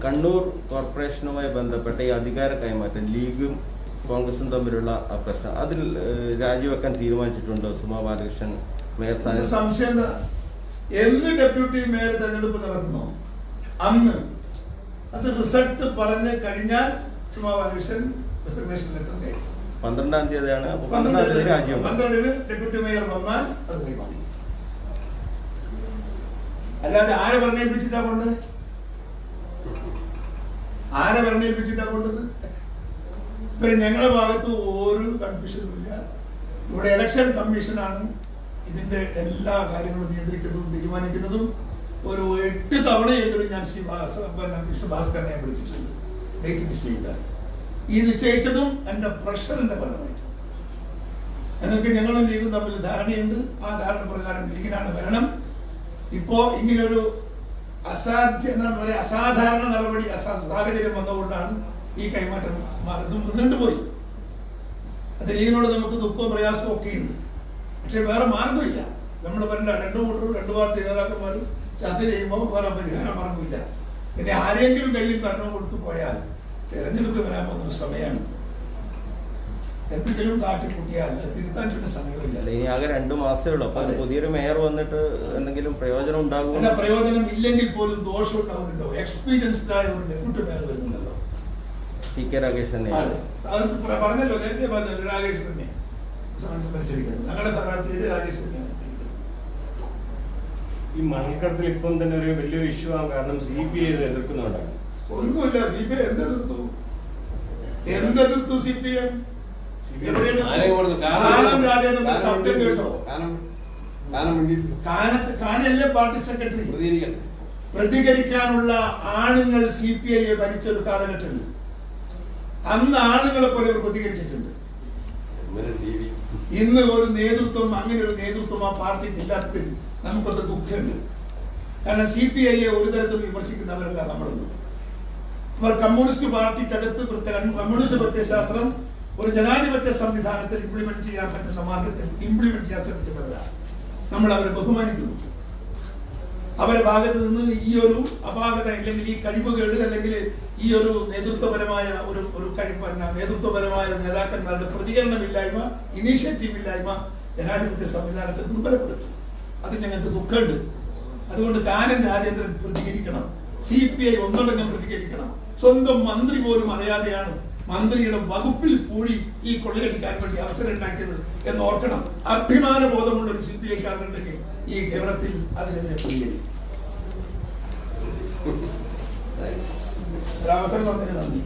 കണ്ണൂർ കോർപ്പറേഷനുമായി ബന്ധപ്പെട്ട ഈ അധികാര കൈമാറ്റം ലീഗും കോൺഗ്രസും തമ്മിലുള്ള ആ പ്രശ്നം അതിൽ രാജിവെക്കാൻ തീരുമാനിച്ചിട്ടുണ്ടോ സുമാ ബാലകൃഷ്ണൻ മേയർ സ്ഥാനം? സംശയം എന്ന് ഡെപ്യൂട്ടി മേയർ തെരഞ്ഞെടുപ്പ് നടക്കുന്നു അന്ന് അത് റിസൾട്ട് പറഞ്ഞു കഴിഞ്ഞാൽ സുമാ ബാലകൃഷ്ണൻ റെസിഗ്നേഷൻ ലെറ്റർ കൈമാറും. 12-ാം തീയതിയാണ്. 12-ാം തീയതി രാജ്യം 12-ന് ഡെപ്യൂട്ടി മേയർ വന്നാൽ അത് കൈമാറും. അല്ലാതെ ആരെ പറഞ്ഞേൽപ്പിച്ചിട്ടാ കൊണ്ടത്? ആരെ പറഞ്ഞേൽപ്പിച്ചിട്ടാ കൊണ്ടത്? ഇവര് ഞങ്ങളുടെ ഭാഗത്ത് ഒരു കൺഫ്യൂഷനും ഇല്ല. ഇവിടെ ഇലക്ഷൻ കമ്മീഷനാണ് ഇതിന്റെ എല്ലാ കാര്യങ്ങളും നിയന്ത്രിക്കുന്നതും തീരുമാനിക്കുന്നതും. ഒരു 8 തവണയെങ്കിലും ഞാൻ ഭാസ്കരനെ വിളിച്ചിട്ടുണ്ട് ഡേറ്റ് നിശ്ചയിക്കാൻ. ഈ നിശ്ചയിച്ചതും എന്റെ പ്രഷറിന്റെ ഫലമായിട്ട്. ഞങ്ങൾക്ക് ഞങ്ങളും ലീഗും തമ്മിൽ ധാരണയുണ്ട്. ആ ധാരണ പ്രകാരം ലീഗിനാണ് ഭരണം. ഇപ്പോ ഇങ്ങനൊരു അസാധാരണ നടപടി സാഹചര്യം വന്നുകൊണ്ടാണ് ഈ കൈമാറ്റം നീണ്ടുപോയി. അത് ലീഗിനോട് നമുക്ക് ദുഃഖവും പ്രയാസവും ഒക്കെ ഉണ്ട്. പക്ഷെ വേറെ മാർഗമില്ല. നമ്മൾ പറഞ്ഞ 2 കൂട്ടരും 2 പാർട്ടി നേതാക്കന്മാരും ചർച്ച ചെയ്യുമ്പോൾ വേറെ പരിഹാര മാർഗമില്ല. പിന്നെ ആരെങ്കിലും കയ്യിൽ ഭരണം കൊടുത്തു പോയാൽ തെരഞ്ഞെടുപ്പ് വരാൻ പോകുന്ന സമയമാണ്. എന്തെങ്കിലും കാട്ടിക്കൂട്ടിയാൽ തിരുത്താൻ ചുറ്റും സമയമില്ല. ഇനി ആകെ 2 മാസമേ ഉള്ളൂ. അപ്പൊ പുതിയൊരു മേയർ വന്നിട്ട് എന്തെങ്കിലും പ്രയോജനം ഉണ്ടാകും? അല്ല, പ്രയോജനം ഇല്ലെങ്കിൽ പോലും ദോഷം ഉണ്ടാവുന്നുണ്ടോ? എക്സ്പീരിയൻസ്ഡ് ആയ ഒരു ഡെപ്യൂട്ടി മേയർ വരുന്നുണ്ടല്ലോ. PK രാഗേഷ് തന്നെ പറഞ്ഞല്ലോ, നേരത്തെ പറഞ്ഞല്ലോ, രാഗേഷ് തന്നെയാണ് മത്സരിക്കുന്നത്. ഞങ്ങളുടെ സ്ഥാനാർത്ഥി രാഗേഷ് തന്നെയാണ് മത്സരിക്കുന്നത്. ഈ മണൽക്കടത്തിൽ ഇപ്പം തന്നെ ഒരു വലിയൊരു ഇഷ്യൂ ആകാൻ കാരണം CPI എതിർക്കുന്നുണ്ടാണ്. ഒന്നുമില്ല. CPI എന്തെതിർത്തു? CPM ശബ്ദം കേട്ടോ? കാനല്ലേ പാർട്ടി സെക്രട്ടറി പ്രതികരിക്കാനുള്ള ആണുങ്ങൾ CPI ഭരിച്ച ഒരു കാലഘട്ടമുണ്ട്. അന്ന് ആണുങ്ങളെ പോലെ അവർ പ്രതികരിച്ചിട്ടുണ്ട്. ഇന്ന് ഒരു നേതൃത്വം, അങ്ങനെ ഒരു നേതൃത്വം ആ പാർട്ടിക്ക് ഇല്ലാത്തതിൽ നമുക്കൊക്കെ ദുഃഖമുണ്ട്. കാരണം CPI ഒരു തരത്തിലും വിമർശിക്കുന്നവരല്ല നമ്മളൊന്നും. അവർ കമ്മ്യൂണിസ്റ്റ് പാർട്ടിക്കകത്ത് കമ്മ്യൂണിസ്റ്റ് പ്രത്യയശാസ്ത്രം ഒരു ജനാധിപത്യ സംവിധാനത്തിൽ ഇംപ്ലിമെന്റ് ചെയ്യാൻ പറ്റുന്ന മാർഗത്തിൽ ഇംപ്ലിമെന്റ് ചെയ്യാൻ ശ്രമിക്കുന്നവരാണ്. നമ്മൾ അവരെ ബഹുമാനിക്കുന്നു. അവരെ ഭാഗത്ത് നിന്ന് ഈ ഒരു അപാകത അല്ലെങ്കിൽ ഈ കഴിവുകേട് അല്ലെങ്കിൽ ഈ ഒരു നേതൃത്വപരമായ നേതൃത്വപരമായ നേതാക്കന്മാരുടെ പ്രതികരണമില്ലായ്മ, ഇനീഷ്യേറ്റീവ് ഇല്ലായ്മ ജനാധിപത്യ സംവിധാനത്തെ ദുർബലപ്പെടുത്തും. അത് ഞങ്ങൾക്ക് ദുഃഖമുണ്ട്. അതുകൊണ്ട് കാനൻ രാജേന്ദ്രൻ പ്രതികരിക്കണം. CPI ഒന്നടങ്കം പ്രതികരിക്കണം. സ്വന്തം മന്ത്രി പോലും അറിയാതെയാണ് മന്ത്രിയുടെ വകുപ്പിൽ കൂടി ഈ കൊള്ളയടിക്കാൻ വേണ്ടി അവസരം ഉണ്ടാക്കിയത് എന്ന് ഓർക്കണം. അഭിമാന ബോധമുള്ള ഒരു CPI കാരനുണ്ടെങ്കിൽ ഈ കേരളത്തിൽ അതിനെതിരെ പ്രതികരിക്കും. അവസരം തന്നതിന് നന്ദി.